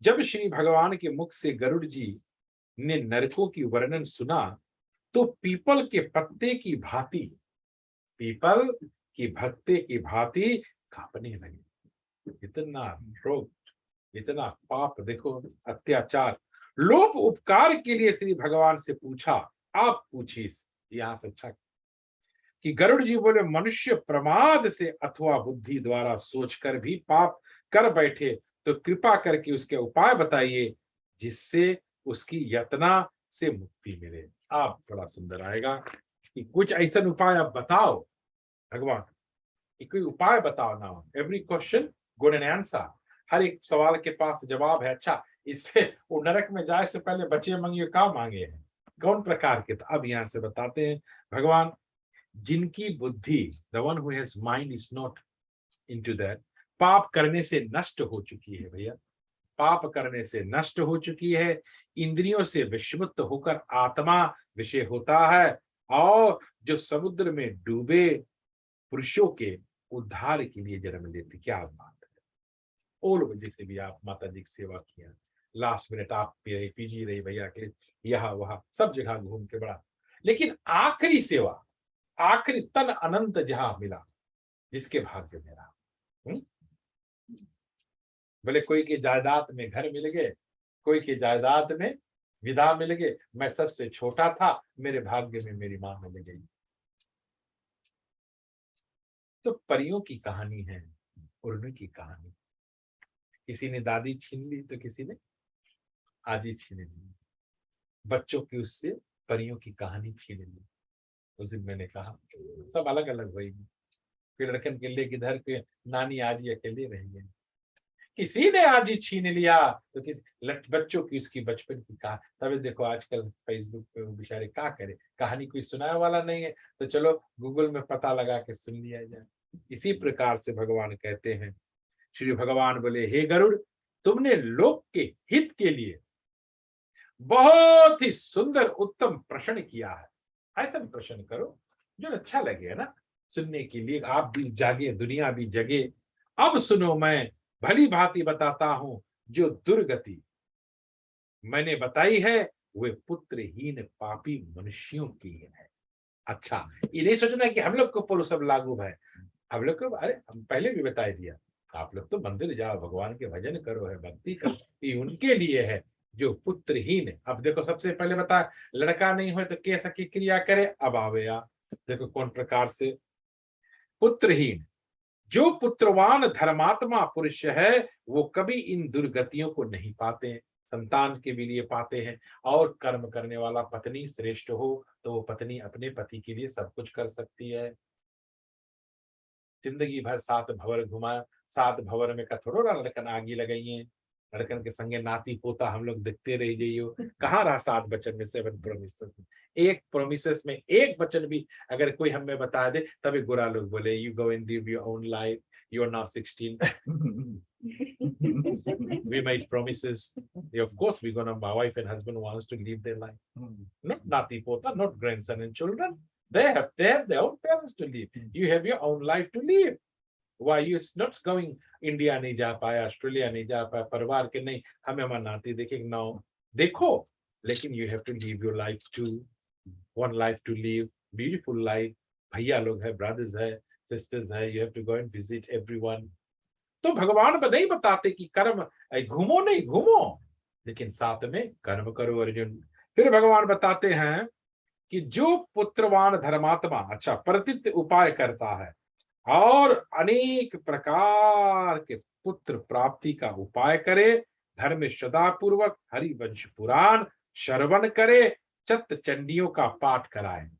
जब श्री भगवान के मुख से गरुड़ जी ने नरकों की वर्णन सुना तो पीपल के पत्ते की भांति, पीपल की भत्ते की भांति कांपने लगे। इतना रोग, इतना पाप, देखो अत्याचार। लोप उपकार के लिए श्री भगवान से पूछा, आप पूछिए यहां से अच्छा, कि गरुड़ जी बोले, मनुष्य प्रमाद से अथवा बुद्धि द्वारा सोचकर भी पाप कर बैठे तो कृपा करके उसके उपाय बताइए जिससे उसकी यातना से मुक्ति मिले। आप बड़ा सुंदर आएगा कि कुछ ऐसा उपाय आप बताओ भगवान, कोई उपाय बताओ ना। Every question good and answer, हर एक सवाल के पास जवाब है। अच्छा, इससे वो नरक में जाए से पहले बचे मंगिए का मांगे हैं, कौन प्रकार के? तो अब यहां से बताते हैं भगवान, जिनकी बुद्धि, the one who has mind is not into that, पाप करने से नष्ट हो चुकी है भैया, पाप करने से नष्ट हो चुकी है, इंद्रियों से विषमुक्त होकर आत्मा विषय होता है, और जो समुद्र में डूबे पुरुषों के उद्धार के लिए जन्म लेती। क्या बात है। ओल वजह से भी आप माता जी की सेवा किया, लास्ट मिनट आप पीजी रही भैया के, यहाँ वहां सब जगह घूम के बड़ा, लेकिन आखिरी सेवा, आखिरी तन अनंत जहां मिला, जिसके भाग्य में रहा। बोले कोई के जायदाद में घर मिल गए, कोई के जायदाद में विधा मिल गए, मैं सबसे छोटा था, मेरे भाग्य में मेरी मां मिल गई। तो परियों की कहानी है, उर्मी की कहानी। किसी ने दादी छीन ली तो किसी ने आजी छीन ली, बच्चों की उससे परियों की कहानी छीन ली। उस दिन मैंने कहा सब अलग अलग होगी, फिर लड़कन के लिए किधर के नानी आजी अकेले रहेंगे। किसी ने आजी छीन लिया तो किसी बच्चों की उसकी बचपन की कहा। तभी देखो आजकल फेसबुक पे वो बेचारे क्या करे, कहानी कोई सुनाने वाला नहीं है तो चलो गूगल में पता लगा के सुन लिया जाए। इसी प्रकार से भगवान कहते हैं, श्री भगवान बोले, हे गरुड़, तुमने लोक के हित के लिए बहुत ही सुंदर उत्तम प्रश्न किया है। ऐसा प्रश्न करो जो अच्छा लगे ना सुनने के लिए, आप भी जागे दुनिया भी जगे। अब सुनो, मैं भली भांति बताता हूं जो दुर्गति मैंने बताई है वे पुत्रहीन पापी मनुष्यों की है। अच्छा, ये नहीं सोचना कि हम लोग के ऊपर सब लागू है। हम लोग को, अरे हम पहले भी बता दिया, आप लोग तो मंदिर जाओ, भगवान के भजन करो, है भक्ति करो, ये उनके लिए है जो पुत्रहीन है। अब देखो, सबसे पहले बता, लड़का नहीं हो तो कैसा की क्रिया करे। अब आवेया, देखो कौन प्रकार से पुत्रहीन। जो पुत्रवान धर्मात्मा पुरुष है वो कभी इन दुर्गतियों को नहीं पाते हैं, संतान के भी लिए पाते हैं। और कर्म करने वाला पत्नी श्रेष्ठ हो तो वो पत्नी अपने पति के लिए सब कुछ कर सकती है। जिंदगी भर सात भंवर घुमा, सात भंवर में कथोरो लड़कन आगी लगाई है, लड़कन के संगे नाती पोता हम लोग देखते रह जाइयो। कहाँ रहा 7 वचन में, 7 प्रोमिसेस में, एक प्रोमिसेस में एक वचन भी अगर कोई हमें बता दे, तभी बुरा लोग बोले you go and live your own life, you are now 16 we made promises. Of course we're gonna, my wife and husband wants to live their life, not nati pota, not grandson and children. They have their own parents to live. You have your own life to live. Why you not going India नहीं जा पाया, Australia नहीं जा पाया, परिवार के नहीं हमें मनाती देखेंगे, नो देखो, लेकिन you have to live your life too. One life to live, beautiful life. भैया लोग है, ब्रदर्स है, सिस्टर्स है, you have to go and visit everyone. तो भगवान नहीं बताते कि कर्म घूमो, नहीं घूमो, लेकिन साथ में कर्म करो अर्जुन। फिर भगवान बताते हैं कि जो पुत्रवान धर्मात्मा, अच्छा, प्रतित उपाय करता है और अनेक प्रकार के पुत्र प्राप्ति का उपाय करे, घर में सदा पूर्वक हरिवंश पुराण श्रवण करे, चत चंडियों का पाठ कराए।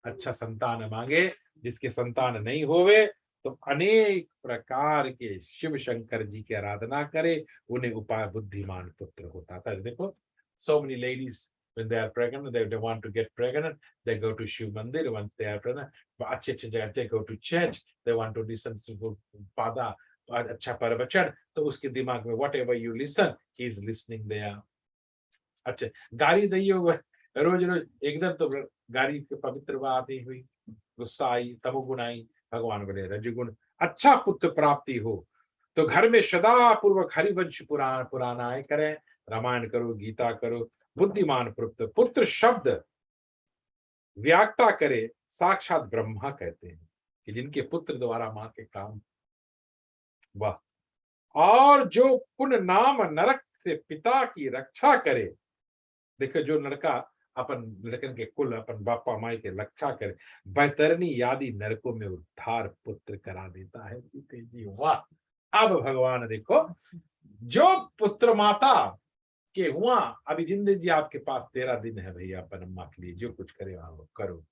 अच्छा, संतान मांगे, जिसके संतान नहीं होवे तो अनेक प्रकार के शिव शंकर जी की आराधना करे, उन्हें उपाय बुद्धिमान पुत्र होता था। देखो, so many ladies when they are pregnant, they want to get pregnant, they go to Shiv Mandir. Once they are pregnant, अच्छे जगह they go to church, they want to listen to pada, अच्छा प्रवचन, तो उसके दिमाग में whatever you listen, he is listening there. अच्छा, गाली दैयो रोज रोज, एकदम तो गाली की पवित्र बात ही हुई, गुस्सा आई, तमोगुण आई, भगवान बोले रजगुण। अच्छा, पुत्र प्राप्ति हो तो घर में सदा पूर्वक हरिवंश पुराण आए करें, रामायण करो, गीता करो, बुद्धिमान पुत्र, पुत्र शब्द व्याख्या करे, साक्षात ब्रह्मा कहते हैं कि जिनके पुत्र द्वारा मां के काम। वाह। और जो पुण्य नाम नरक से पिता की रक्षा करे, देखो जो लड़का अपन लड़कन के कुल, अपन बापा माई के रक्षा करे, बैतरनी यादि नरकों में उद्धार पुत्र करा देता है। जीते जी, वाह। अब भगवान देखो, जो पुत्र माता के हुआ, अभी जिंदगी जी आपके पास 13 दिन है भैया, अपन अम्मा के लिए जो कुछ करे वो करो,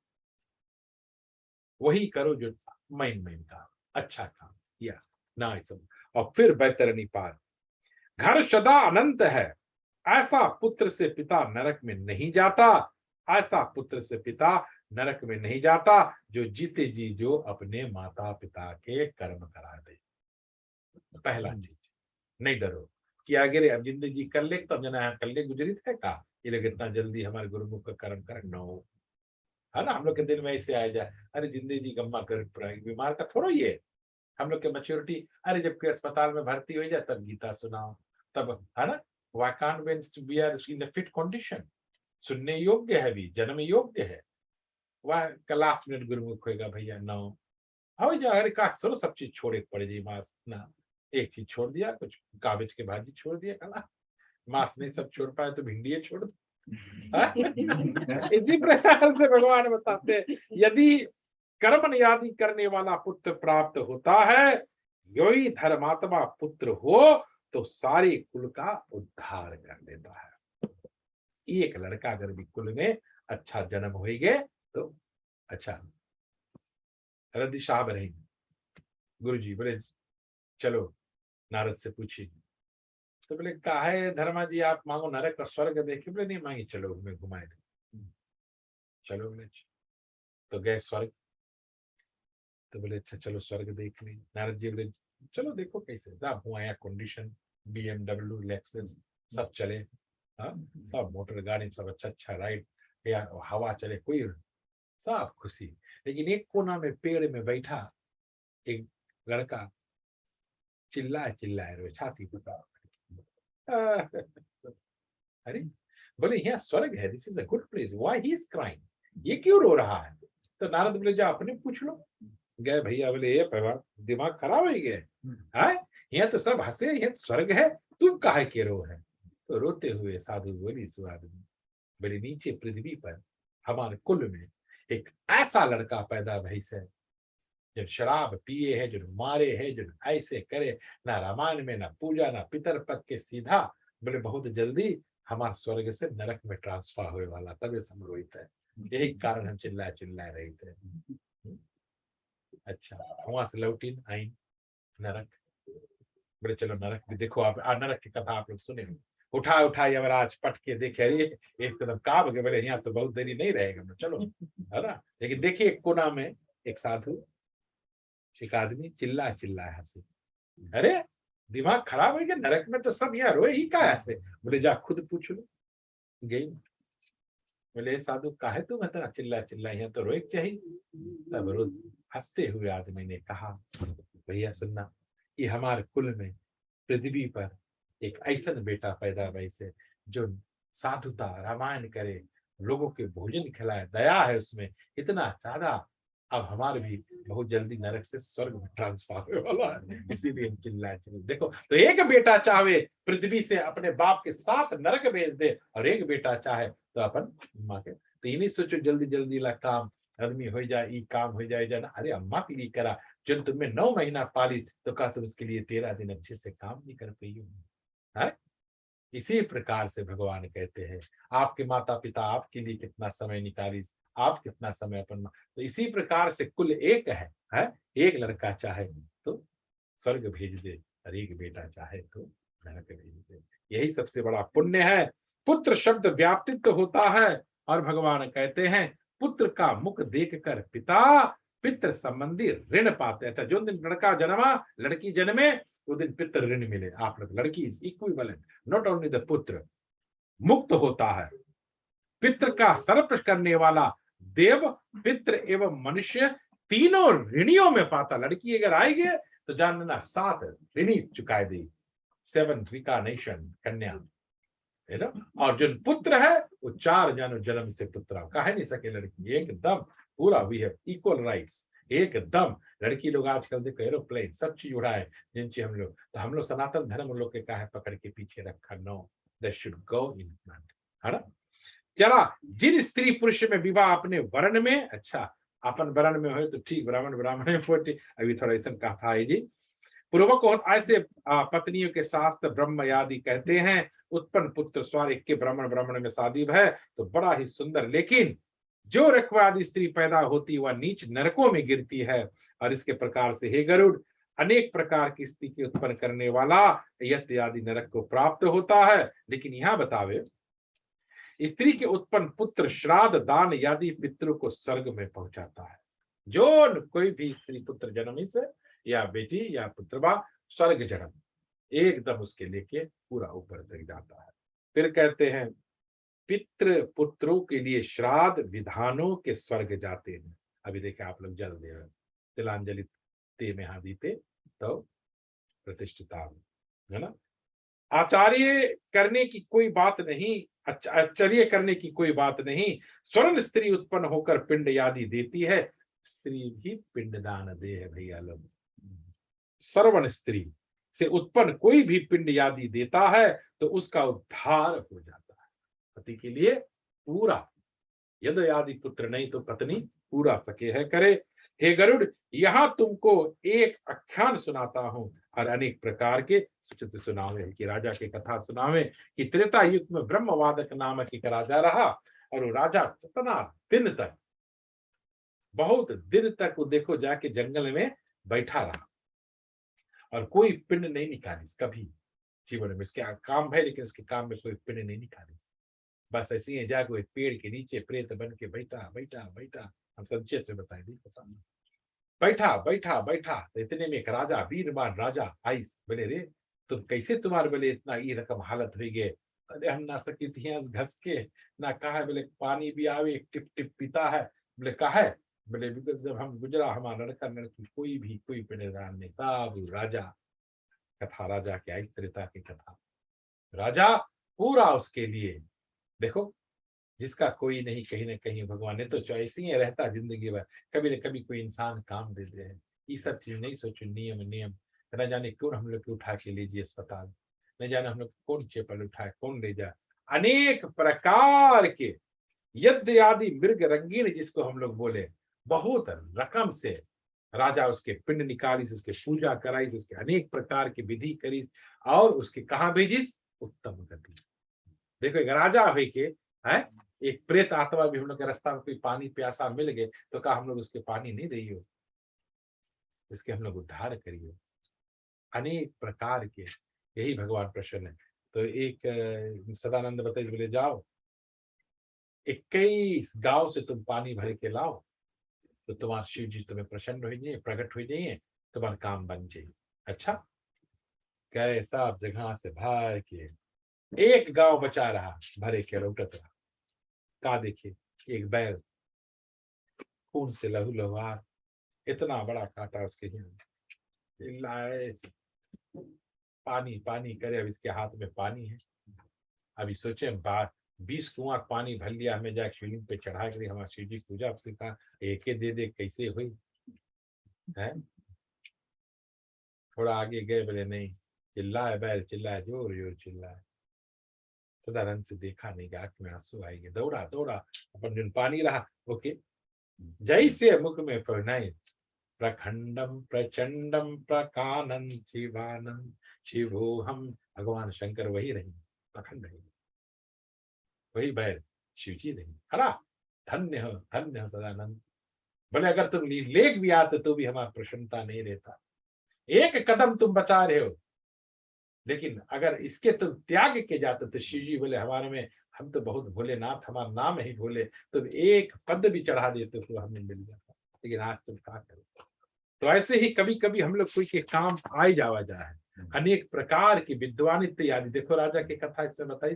वही करो जो मैन का अच्छा काम किया ना। और फिर बैतरनी पार, घर सदा अनंत है, ऐसा पुत्र से पिता नरक में नहीं जाता, ऐसा पुत्र से पिता नरक में नहीं जाता जो जीते जी जो अपने माता पिता के कर्म करा दे। पहला चीज, नहीं डरो कि आगे अब जिंदगी कर ले तो जना कर ले, गुजरी थे का ये लोग इतना जल्दी हमारे गुरुमुख का कर्म कर, नो, है ना। हम लोग के दिल में ऐसे आ जाए, अरे जिंदगी गम्मा कर पड़ेगी, बीमार का थोड़ा ये हम लोग के मैच्योरिटी, अरे जब कोई अस्पताल में भर्ती हो जाए तब गीता सुनाओ, तब, है ना। Why can't we are in a fit condition? सुनने योग्य है, भी जन्म योग्य है, वह का लास्ट मिनट गुरुमुख होगा भैया, नो हो जा, अरे का सरो सब चीज छोड़े पड़ जाए, मास ना एक चीज छोड़ दिया, कुछ कागज के भाजी छोड़ दिया, कला मांस नहीं सब छोड़ पाए तो भिंडिये छोड़ दो। इसी प्रकार से भगवान बताते हैं, यदि कर्म यादि करने वाला पुत्र प्राप्त होता है, यही धर्मात्मा पुत्र हो तो सारे कुल का उद्धार कर देता है। एक लड़का अगर भी कुल में अच्छा जन्म हो गए तो अच्छा रद्दी साहब रहेंगे। गुरु जी बोले चलो नारद से पूछिए, तो बोले काहे धर्मा जी आप मांगो नरक का स्वर्ग देखे, बोले नहीं मांगी, चलो हमें घुमाए थे, चलो बोले तो गए स्वर्ग। तो बोले अच्छा चलो स्वर्ग देख लें। नारद जी बोले चलो देखो कैसे, सब हुआ कंडीशन, BMW लेक्सस सब चले, हाँ सब मोटर गाड़ी सब अच्छा राइड, या हवा चले, कोई सब खुशी। लेकिन एक कोना में पेड़ में बैठा एक लड़का चिल्लाए रो, छाती फुटा, अरे बोले यहाँ स्वर्ग है, this is a good place, why he is crying, ये क्यों रो रहा है? तो नारद बोले जा अपने पूछ लो। गए भैया, बोले ये दिमाग खराब हो गया है, यहाँ तो सब हंसे, यहाँ तो स्वर्ग है, तुम काहे के रो है? तो रोते हुए साधु बोली सुआदमी, बोले नीचे पृथ्वी पर हमारे कुल में एक ऐसा लड़का पैदा भई से, जो शराब पिए है, जो मारे है, जो ऐसे करे, ना रामायण में ना पूजा ना पितर पद के, सीधा बोले बहुत जल्दी हमारे स्वर्ग से नरक में ट्रांसफर होने वाला, तब ये समरोहित है, यही कारण हम चिल्ला रहे थे। अच्छा, वहां से लौटी आई नरक, बोले चलो नरक भी देखो, आप नरक की कथा आप लोग सुने, उठा यमराज पट के देखे, अरे एक कदम काब गए, बोले यहाँ तो बहुत देरी नहीं रहेगा, चलो, है ना। लेकिन देखिए एक कोना में एक साधु, एक आदमी चिल्ला हंसे, अरे दिमाग खराब है क्या, नरक में तो सब यहाँ रोए ही का ऐसे? बोले जा खुद पूछ लो। गई, बोले साधु काहे तुम इतना चिल्ला यहाँ तो रोए चाहिए? तब रोज हंसते हुए आदमी ने कहा, भैया सुनना, कि हमारे कुल में पृथ्वी पर एक ऐसा बेटा पैदा वैसे, जो साधुता रामायण करे, लोगों के भोजन खिलाए, दया है उसमें इतना ज्यादा, अब हमारे भी बहुत जल्दी नरक से स्वर्ग में ट्रांसफर होने वाला है, इसीलिए हम चिल्लाए। देखो, तो एक बेटा चाहे पृथ्वी से अपने बाप के साथ नरक भेज दे, और एक बेटा चाहे तो अपन माँ के, तो इन्हीं सोचो जल्दी जल्दी ला काम आदमी हो जाए, ई काम हो जाए जाना, अरे अम्मा के लिए करा, जब तुम्हें 9 महीना पाली तो कहा तुम उसके लिए 13 दिन अच्छे से काम नहीं कर पाई हो। इसी प्रकार से भगवान कहते हैं, आपके माता पिता आपके लिए कितना समय निकाली, आप कितना समय अपन, तो इसी प्रकार से कुल एक है? एक लड़का चाहे तो स्वर्ग भेज दे, और एक बेटा चाहे तो नरक भेज दे, यही सबसे बड़ा पुण्य है। पुत्र शब्द व्याप्तित्व होता है, और भगवान कहते हैं पुत्र का मुख देखकर पिता पितृ संबंधी ऋण पाते। अच्छा, जो दिन लड़का जन्मा, लड़की जन्मे, वो दिन पितृ ऋण मिले आप लोग। लड़की is equivalent, not only the पुत्र मुक्त होता है, पितृ का सर्प करने वाला देव, पितृ एवं मनुष्य तीनों ऋणियों में पाता। लड़की अगर आएगी तो जानना 7 ऋणी चुकाए दी, 7 रिकानेशन कन्या, है ना। और जो पुत्र है वो 4 जन्म से पुत्र कह नहीं सके लड़की, एकदम पूरा वी हैव इक्वल राइट्स, एकदम। लड़की लोग आजकल देखो एरोप्लेन सब चीज उड़ाए, जिनसे हम लोग सनातन धर्म लोग के कहा पकड़ के पीछे रखा, know that should go in front, है ना। चला, जिन स्त्री पुरुष में विवाह अपने वर्ण में, अच्छा अपन वर्ण में हो तो ठीक, ब्राह्मण ब्राह्मण में फोटी, अभी थोड़ा ऐसा कहा है जी, पूर्वक और ऐसे पत्नियों के शास्त्र ब्रह्म आदि कहते हैं, उत्पन्न पुत्र स्वर एक के ब्राह्मण ब्राह्मण में शादी है तो बड़ा ही सुंदर, लेकिन जो रखवादी स्त्री पैदा होती वह नीच नरकों में गिरती है। और इसके प्रकार से हे गरुड़, अनेक प्रकार की स्त्री के उत्पन्न करने वाला यत आदि नरक को प्राप्त होता है। लेकिन यहाँ बतावे, स्त्री के उत्पन्न पुत्र श्राद्ध दान आदि पितरों को स्वर्ग में पहुंचाता है। जो कोई भी स्त्री पुत्र जन्म से या बेटी या पुत्रवा स्वर्ग जन्म, एकदम उसके लेके पूरा ऊपर तक जाता है। फिर कहते हैं पितृ पुत्रों के लिए श्राद्ध विधानों के स्वर्ग जाते हैं। अभी देखे आप लोग जल दे तिलांजलि ते में हादीते तो प्रतिष्ठिता, है ना। आचार्य करने की कोई बात नहीं, आश्चर्य करने की कोई बात नहीं, स्वर्ण स्त्री उत्पन्न होकर पिंड आदि देती है, स्त्री भी पिंडदान दे है भैया लोग। श्रवण स्त्री से उत्पन्न कोई भी पिंड आदि देता है तो उसका उद्धार हो जाता है। पति के लिए पूरा, यदि आदि पुत्र नहीं तो पत्नी पूरा सके है करे। हे गरुड़, यहाँ तुमको एक आख्यान सुनाता हूं, और अनेक प्रकार के सुचित सुनावे कि राजा की कथा सुनावे कि त्रेता युग में ब्रह्मवादक नामक एक राजा रहा, और वो राजा कितना दिन तक, बहुत दिन तक वो देखो जाके जंगल में बैठा रहा, और कोई पिंड नहीं निकाली कभी जीवन में। इसके काम है लेकिन इसके काम में कोई पिंड नहीं निकाली, बस ऐसे ही जाके एक पेड़ के नीचे प्रेत बन के बैठा बैठा बैठा। हम संक्षेप से बताए दी, बैठा बैठा बैठा। तो इतने में एक राजा, वीरवान राजा आई, बोले रे तुम कैसे, तुम्हारे बोले इतना ये रकम हालत हुई गए? अरे हम ना सकी थी घस के ना, कहा बोले पानी भी आवे टिप टिप पीता है। बोले कहा है? बोले बिकॉज जब हम गुजरा हमारा लड़का लड़की कोई पिंडदान नहीं। तब राजा कथा, राजा की आई त्रेता की कथा, राजा पूरा उसके लिए देखो, जिसका कोई नहीं, कहीं ना कहीं भगवान ने तो चॉइस ही है, रहता जिंदगी भर कभी न कभी कोई इंसान काम देते हैं। ये सब चीज नहीं सोचो, नियम नियम, न जाने कौन हम लोग को उठा के ले जाए अस्पताल, न जाने हम लोग कौन चेपल उठाए, कौन ले जाए। अनेक प्रकार के यज्ञ आदि मृग रंगीन, जिसको हम लोग बोले, बहुत रकम से राजा उसके पिंड निकाली, उसके पूजा कराई, उसके अनेक प्रकार की विधि करी, और उसके कहाँ भेजिस, उत्तम गति। देखो, एक राजा हुई के है, एक प्रेत आत्मा भी हम लोग के रास्ता में कोई पानी प्यासा मिल गए तो कहा हम लोग उसके पानी नहीं दिए, उसके हम लोग उद्धार करिए। अनेक प्रकार के, यही भगवान प्रसन्न है। तो एक सदानंद बताइए, बोले जाओ 21 गांव से तुम पानी भर के लाओ, तो तुम्हारे शिव जी तुम्हें प्रसन्न हो जाइए, प्रकट हो जाइए, तुम्हारा काम बन जाइए। अच्छा, गए सब जगह से भर के, एक गांव बचा रहा, भरे के लौटत रहा। का देखिए, एक बैल खून से लहू लुहार, इतना बड़ा कांटा उसके लाए, पानी पानी करे। अब इसके हाथ में पानी है, अभी सोचे 20 कुआं पानी भर लिया, हमें जाके शिवलिंग पे चढ़ा के हमारा शिव जी पूजा, आपसे कहा एक ही दे दे, कैसे हुई है। थोड़ा आगे गए, बोले नहीं, चिल्लाए बैल, चिल्लाए, जोर जोर चिल्लाए। सदानंद से देखा नहीं, आंख में आंसू आएंगे, दौड़ा दौड़ा, अपन जो पानी रहा ओके, जैसे मुख में परिणय, प्रखंडम प्रचंडम प्रकानन शिवानंद शिवो हम, भगवान शंकर वही रही, प्रखंड है वही बैल, शिव जी नहीं। हरा, धन्य हो सदानंद। बोले अगर तुम लेक भी आते तो भी हमारा प्रसन्नता नहीं रहता, एक कदम तुम बचा रहे हो, लेकिन अगर इसके तुम त्याग के जाते तो शिव जी बोले हमारे में, हम तो बहुत भोलेनाथ, हमारा नाम ही भोले, तुम एक पद भी चढ़ा देते तो हमें मिल जाता, लेकिन आज तुम क्या करो। तो ऐसे ही कभी कभी हम लोग कोई के काम आए जावा जाए, अनेक प्रकार की विद्वान इत्यादि। देखो राजा की कथा इसमें बताई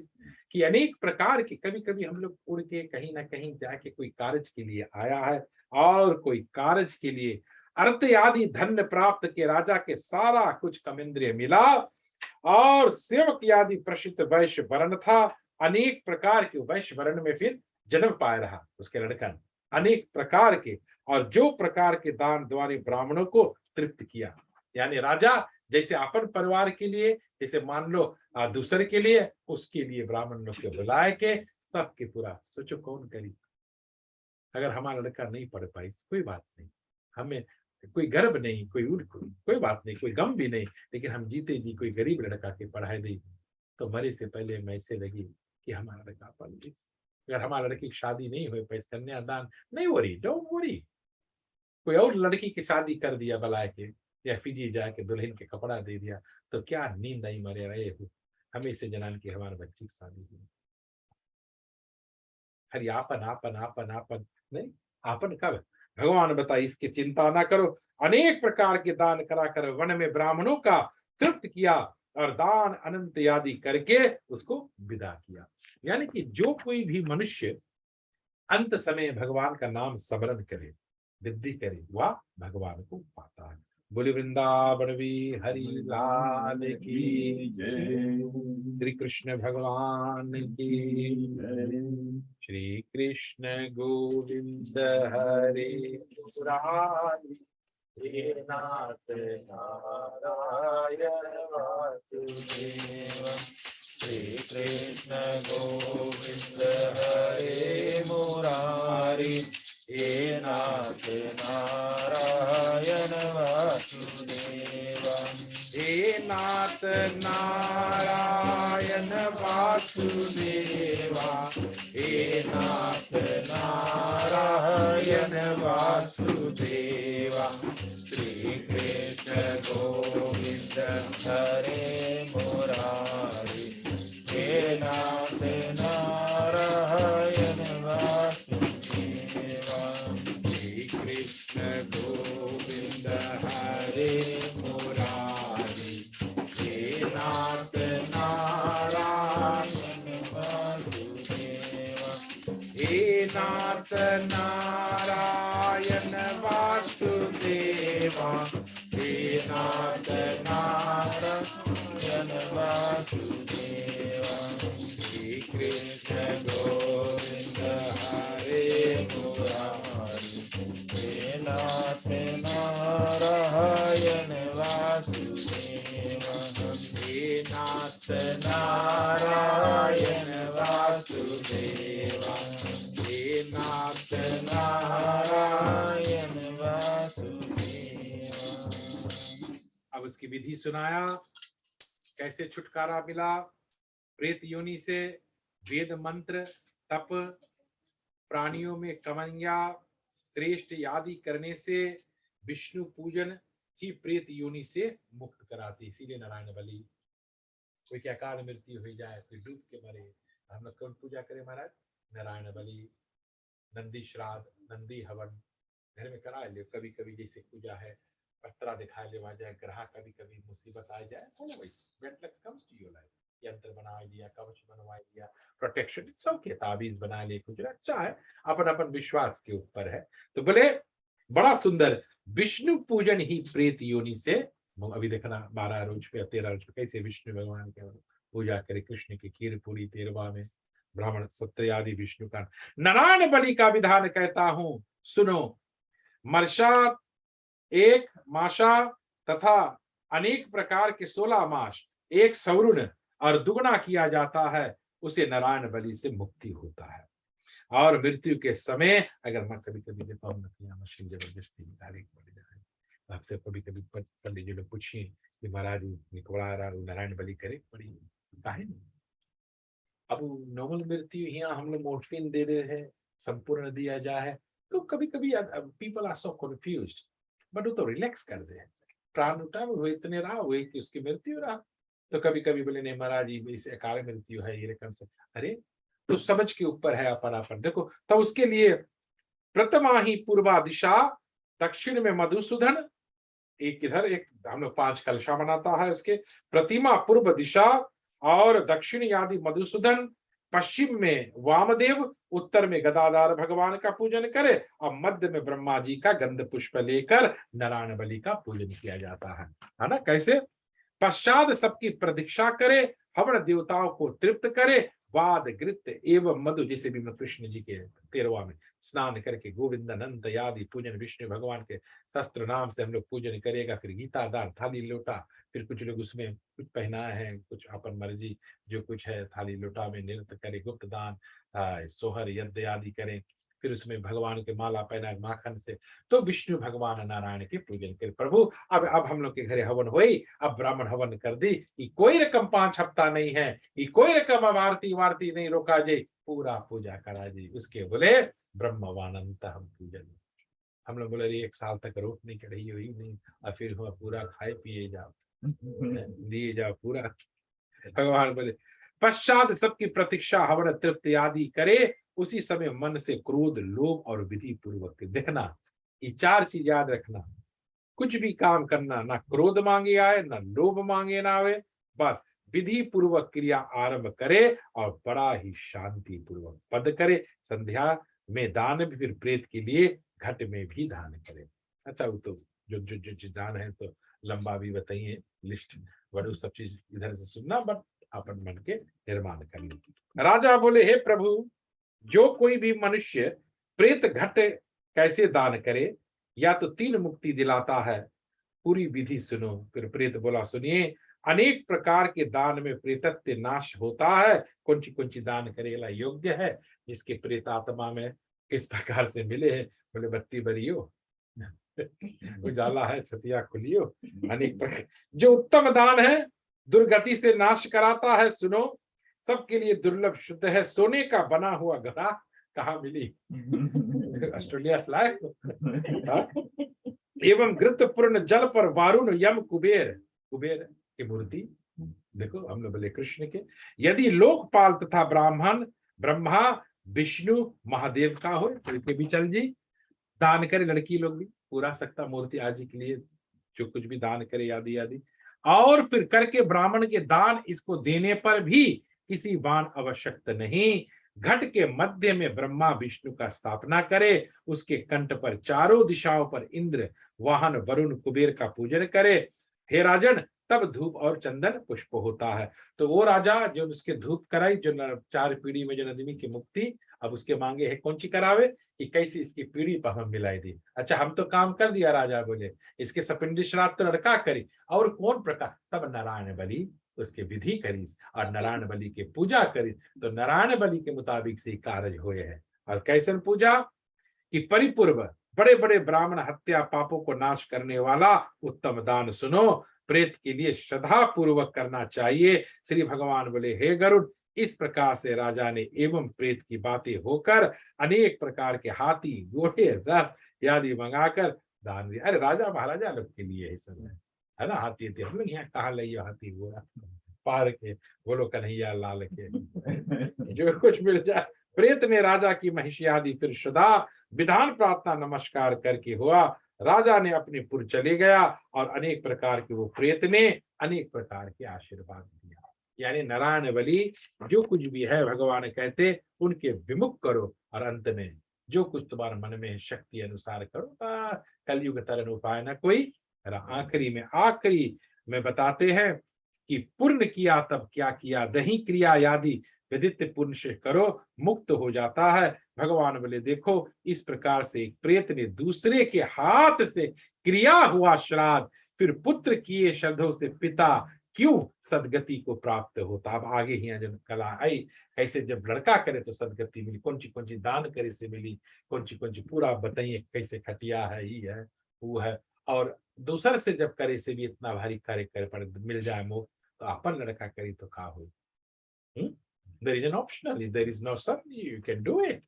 कि अनेक प्रकार की, कभी कभी हम लोग उड़ के कहीं ना कहीं जाके कोई कार्य के लिए आया है, और कोई कार्य के लिए अर्थ आदि धन्य प्राप्त के, राजा के सारा कुछ कमेंद्रिय मिला, और सेवक आदि प्रसिद्ध वैश्य वर्ण था, अनेक प्रकार के वैश्य वर्ण में फिर जन्म पाए रहा उसके लड़का ने, अनेक प्रकार के, और जो प्रकार के दान द्वारे ब्राह्मणों को तृप्त किया। यानी राजा जैसे अपन परिवार के लिए, जैसे मान लो दूसरे के लिए, उसके लिए ब्राह्मण लोग के बुलाए के सबके पूरा। सोचो कौन करी, अगर हमारा लड़का नहीं पढ़ पाई कोई बात नहीं, हमें कोई गर्व नहीं, कोई बात नहीं, कोई गम भी नहीं, लेकिन हम जीते जी कोई गरीब लड़का के पढ़ाई दी तो मरे से पहले मैं ऐसे लगी कि हमारा लड़का पढ़ ली। अगर हमारा लड़की की शादी नहीं हुई, पैसे कन्यादान नहीं हो रही, डोंट वरी, कोई और लड़की की शादी कर दिया बुलाए के, या फिजी जाके दुल्हन के कपड़ा दे दिया, तो क्या नींद आई मरे रहे हो, हमें से जनान की हमारे बच्ची की शादी हुई। हरी आपन आपन आपन आपन नहीं, आपन कब, भगवान बताए इसकी चिंता ना करो, अनेक प्रकार के दान करा कर वन में ब्राह्मणों का तृप्त किया, और दान अनंत आदि करके उसको विदा किया। यानी कि जो कोई भी मनुष्य अंत समय भगवान का नाम स्मरण करे, विद्धि करे, वह भगवान को पाता है। बोले वृंदावन हरि लाल की जय, श्री कृष्ण भगवान की जय, श्री कृष्ण गोविंद हरे मुरारी, हे नाथ नारायण वासुदेव, श्री कृष्ण गोविंद हरे मुरारी, हे नाथ नारायण वासुदेवा, हे नाथ नारायण वासुदेवा, हे नाथ नारायण वासुदेवा, श्री कृष्ण गोविंद हरे मुरारी, हे नाथ नारायण वासुदेवा, श्री कृष्ण गोविंद हरे मुरारी, हे नाथ नारायण वासुदेवा, हे नाथ नारायण वासुदेवा, हे नाथ नारायण वासुदेवा, श्री कृष्ण नारायण वासुदेवा, हे नाथ नारायण वासुदेवा। अब उसकी विधि सुनाया, कैसे छुटकारा मिला प्रेत योनि से, वेद मंत्र, तप, प्राणियों में कमैया श्रेष्ठ आदि करने से विष्णु पूजन ही प्रेत योनि से मुक्त कराती। इसीलिए नारायण बलि, कोई क्या अकाल मृत्यु हो जाए, कोई डूब के मरे, हम लोग कौन पूजा करें महाराज? नारायण बलि, नंदी श्राद्ध, नंदी हवन घर में करा ले। कभी कभी जैसे पूजा है, पत्रा दिखा ले जाए, ग्रह कभी कभी मुसीबत आ जाए, यंत्र बना दिया, कवच बनवा दिया, प्रोटेक्शन सबके ताबीज बना ले, कुछ अच्छा है, अपन अपन विश्वास के ऊपर है। तो बोले बड़ा सुंदर, विष्णु पूजन ही प्रेत योनि से। अभी देखना 12 रोज पे 13 रोज पे कैसे विष्णु भगवान के पूजा करे, कृष्ण की खीर पूरी 13वां में ब्राह्मण सत्र आदि विष्णु का। नारायण बलि का विधान कहता हूं सुनो, मर्षा एक माशा तथा अनेक प्रकार के 16 मास, एक सवरुण और दुगना किया जाता है, उसे नारायण बलि से मुक्ति होता है। और मृत्यु के समय अगर मैं कभी कभी देखता हूँ मशीन जबरदस्ती निकाले, आपसे कभी कभी पंडित जी लोग पूछिए कि महाराज नारायण बलि करे, बड़ी काहे नहीं। अब नॉर्मल मृत्यु यहाँ हम लोग मोर्फिन दे रहे हैं, संपूर्ण दिया जाए, तो कभी कभी people are so confused, but वो तो रिलैक्स कर दे, प्राण उठा वो इतने रहा हुए कि उसकी मृत्यु रहा। तो कभी कभी बोले नहीं महाराज इसे अकाल मृत्यु है, ये रकम से, अरे तो समझ के ऊपर है अपन। देखो तो उसके लिए प्रथमा ही पूर्वा दिशा, दक्षिण में मधुसूदन, एक इधर एक हम लोग 5 कलशा बनाता है उसके, प्रतिमा पूर्व दिशा और दक्षिण आदि मधुसूदन, पश्चिम में वामदेव, उत्तर में गदाधार भगवान का पूजन करे और मध्य में ब्रह्मा जी का गंध पुष्प लेकर नारायण बलि का पूजन किया जाता है ना। कैसे? पश्चात सबकी प्रतीक्षा करे, हवन देवताओं को तृप्त करे, वाद गृत एवं मधु, जैसे भी कृष्ण जी के 13वां में स्नान करके गोविंद अनंत आदि पूजन, विष्णु भगवान के शस्त्र नाम से हम लोग पूजन करेगा, फिर गीता दान थाली लोटा, फिर कुछ लोग उसमें कुछ पहनाए हैं, कुछ अपन मर्जी जो कुछ है, थाली लोटा में नृत्य करे, गुप्त दान, सोहर यज्ञ आदि करें, फिर उसमें भगवान के माला पहना माखन से, तो विष्णु भगवान नारायण के पूजन करे। प्रभु अब हम लोग के घरे हवन हुई, अब ब्राह्मण हवन कर दी, ये कोई रकम 5 हफ्ता नहीं है, ये कोई रकम अब आरती वारती नहीं रोका जे, पूरा पूजा करा जी। उसके बोले ब्रह्मवानंत हम पूजन, हम लोग बोले 1 साल तक रोक नहीं करी हुई नहीं, और फिर हुआ पूरा खाए पिए जाओ, दिए जाओ पूरा। भगवान बोले पश्चात सबकी प्रतीक्षा हवन तृप्ति आदि करे, उसी समय मन से क्रोध लोभ और विधि पूर्वक देखना, ये 4 चीज याद रखना, कुछ भी काम करना ना क्रोध मांगे आए, ना लोभ मांगे ना आवे, बस विधि पूर्वक क्रिया आरंभ करे और बड़ा ही शांति पूर्वक पद करे। संध्या में दान भी, फिर प्रेत के लिए घट में भी दान करे। अच्छा वो तो जो दान है तो लंबा भी बताइए लिस्ट, बड़ू सब चीज इधर से सुनना, बट अपन मन के निर्माण करने। राजा बोले हे प्रभु, जो कोई भी मनुष्य प्रेत घट कैसे दान करे, या तो 3 मुक्ति दिलाता है, पूरी विधि सुनो। फिर प्रेत बोला सुनिए, अनेक प्रकार के दान में प्रेतत्व नाश होता है, कौन सी दान करेला योग्य है, जिसके प्रेत आत्मा में किस प्रकार से मिले हैं। बोले बत्ती बरियो, उजाला है छतिया खुलियो, अनेक प्रकार जो उत्तम दान है, दुर्गति से नाश कराता है। सुनो, सबके लिए दुर्लभ शुद्ध है, सोने का बना हुआ गधा कहाँ मिली, ऑस्ट्रेलिया से लाए। एवं घृत पूर्ण जल पर वारुण यम कुबेर, कुबेर की मूर्ति देखो, हम लोग बोले कृष्ण के, यदि लोकपाल तथा ब्राह्मण ब्रह्मा विष्णु महादेव का हो, तो भी चल जी दान करे, लड़की लोग भी पूरा सकता मूर्ति आदि के लिए जो कुछ भी दान करे आदि आदि। और फिर करके ब्राह्मण के दान, इसको देने पर भी किसी वाण आवश्यकता नहीं। घट के मध्य में ब्रह्मा विष्णु का स्थापना करे, उसके कंठ पर चारों दिशाओं पर इंद्र वाहन वरुण कुबेर का पूजन करे। हे राजन, तब धूप और चंदन पुष्प होता है। तो वो राजा जो उसके धूप कराई, जो 4 पीढ़ी में जो नदमी की मुक्ति अब उसके मांगे है कौन सी करावे कि कैसे इसकी पीढ़ी पर हम मिलाई दी। अच्छा हम तो काम कर दिया, राजा बोले इसके सपिंडी श्राद्ध तो लड़का करी और कौन प्रकार। तब नारायण बलि उसके विधि करी और नारायण बलि के पूजा करी। तो नारायण बलि के मुताबिक से कार्य हुए हैं। और कैसे पूजा कि परिपूर्व बड़े बड़े ब्राह्मण हत्या पापों को नाश करने वाला उत्तम दान सुनो, प्रेत के लिए श्रद्धा पूर्वक करना चाहिए। श्री भगवान बोले हे गरुड़, इस प्रकार से राजा ने एवं प्रेत की बातें होकर अनेक प्रकार के हाथी घोड़े रथ आदि मंगाकर दान दिया। अरे राजा महाराजा लोग के लिए ही सब है ना। हाथी थे हम लोग यहाँ कहाँ ले हाथी घोड़ा पार के बोलो कन्हैया लाल के जो कुछ मिल जाए। प्रेत ने राजा की महिषी आदि फिर सदा विधान प्रार्थना नमस्कार करके हुआ। राजा ने अपने पुर चले गया और अनेक प्रकार के वो प्रेत ने अनेक प्रकार के आशीर्वाद दिया। यानी नारायण बलि जो कुछ भी है भगवान कहते उनके विमुख करो और अंत में जो कुछ तुम्हारे मन में शक्ति अनुसार करो। कलयुग तरन उपाय न कोई। आखिरी में बताते हैं कि पूर्ण किया तब क्या किया, दही क्रिया आदि विदित पुण्य से करो मुक्त हो जाता है। भगवान बोले देखो इस प्रकार से एक प्रेत ने दूसरे के हाथ से क्रिया हुआ श्राद्ध फिर पुत्र किए श्रद्धों से पिता क्यों सदगति को प्राप्त होता। अब आगे ही जब कला आई कैसे जब लड़का करे तो सदगति मिली, कौन सी दान करे से मिली, कौन सी पूरा बताइए कैसे खटिया है ही है वो है। और दूसर से जब करे से भी इतना भारी कार्य करे पर मिल जाए मोह तो अपन लड़का करी तो का हो। There is an optional, there is no certainty, you can do it.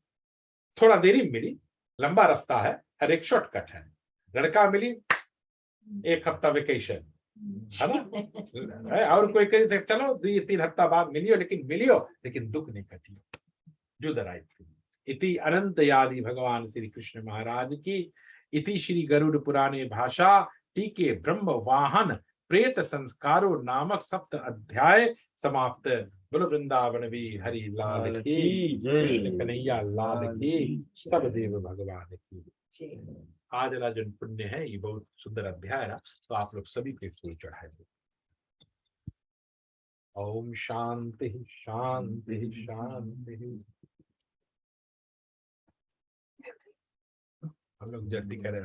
थोड़ा देरी मिली, लंबा रास्ता है, हर एक शॉर्टकट है। लड़का मिली 1 हफ्ता वेकेशन है ना। और कोई कहे चलो 2-3 हफ्ता बाद मिलियो लेकिन दुख नहीं कटियो। जो द राइट थिंग। इति अनंत यादि भगवान श्री कृष्ण महाराज की इति श्री गरुड़ पुराणे भाषा टीके ब्रह्म वाहन प्रेत संस्कारो नामक 7 अध्याय समाप्त। बोलो वृंदावन भी हरि लाल की, कृष्ण कन्हैया लाल की, सब देव भगवान की। आज वाला जो पुण्य है ये बहुत सुंदर अध्याय है, तो आप लोग सभी पे फूल चढ़ाए। ओम शांति शांति शांति। हम लोग जल्दी करें।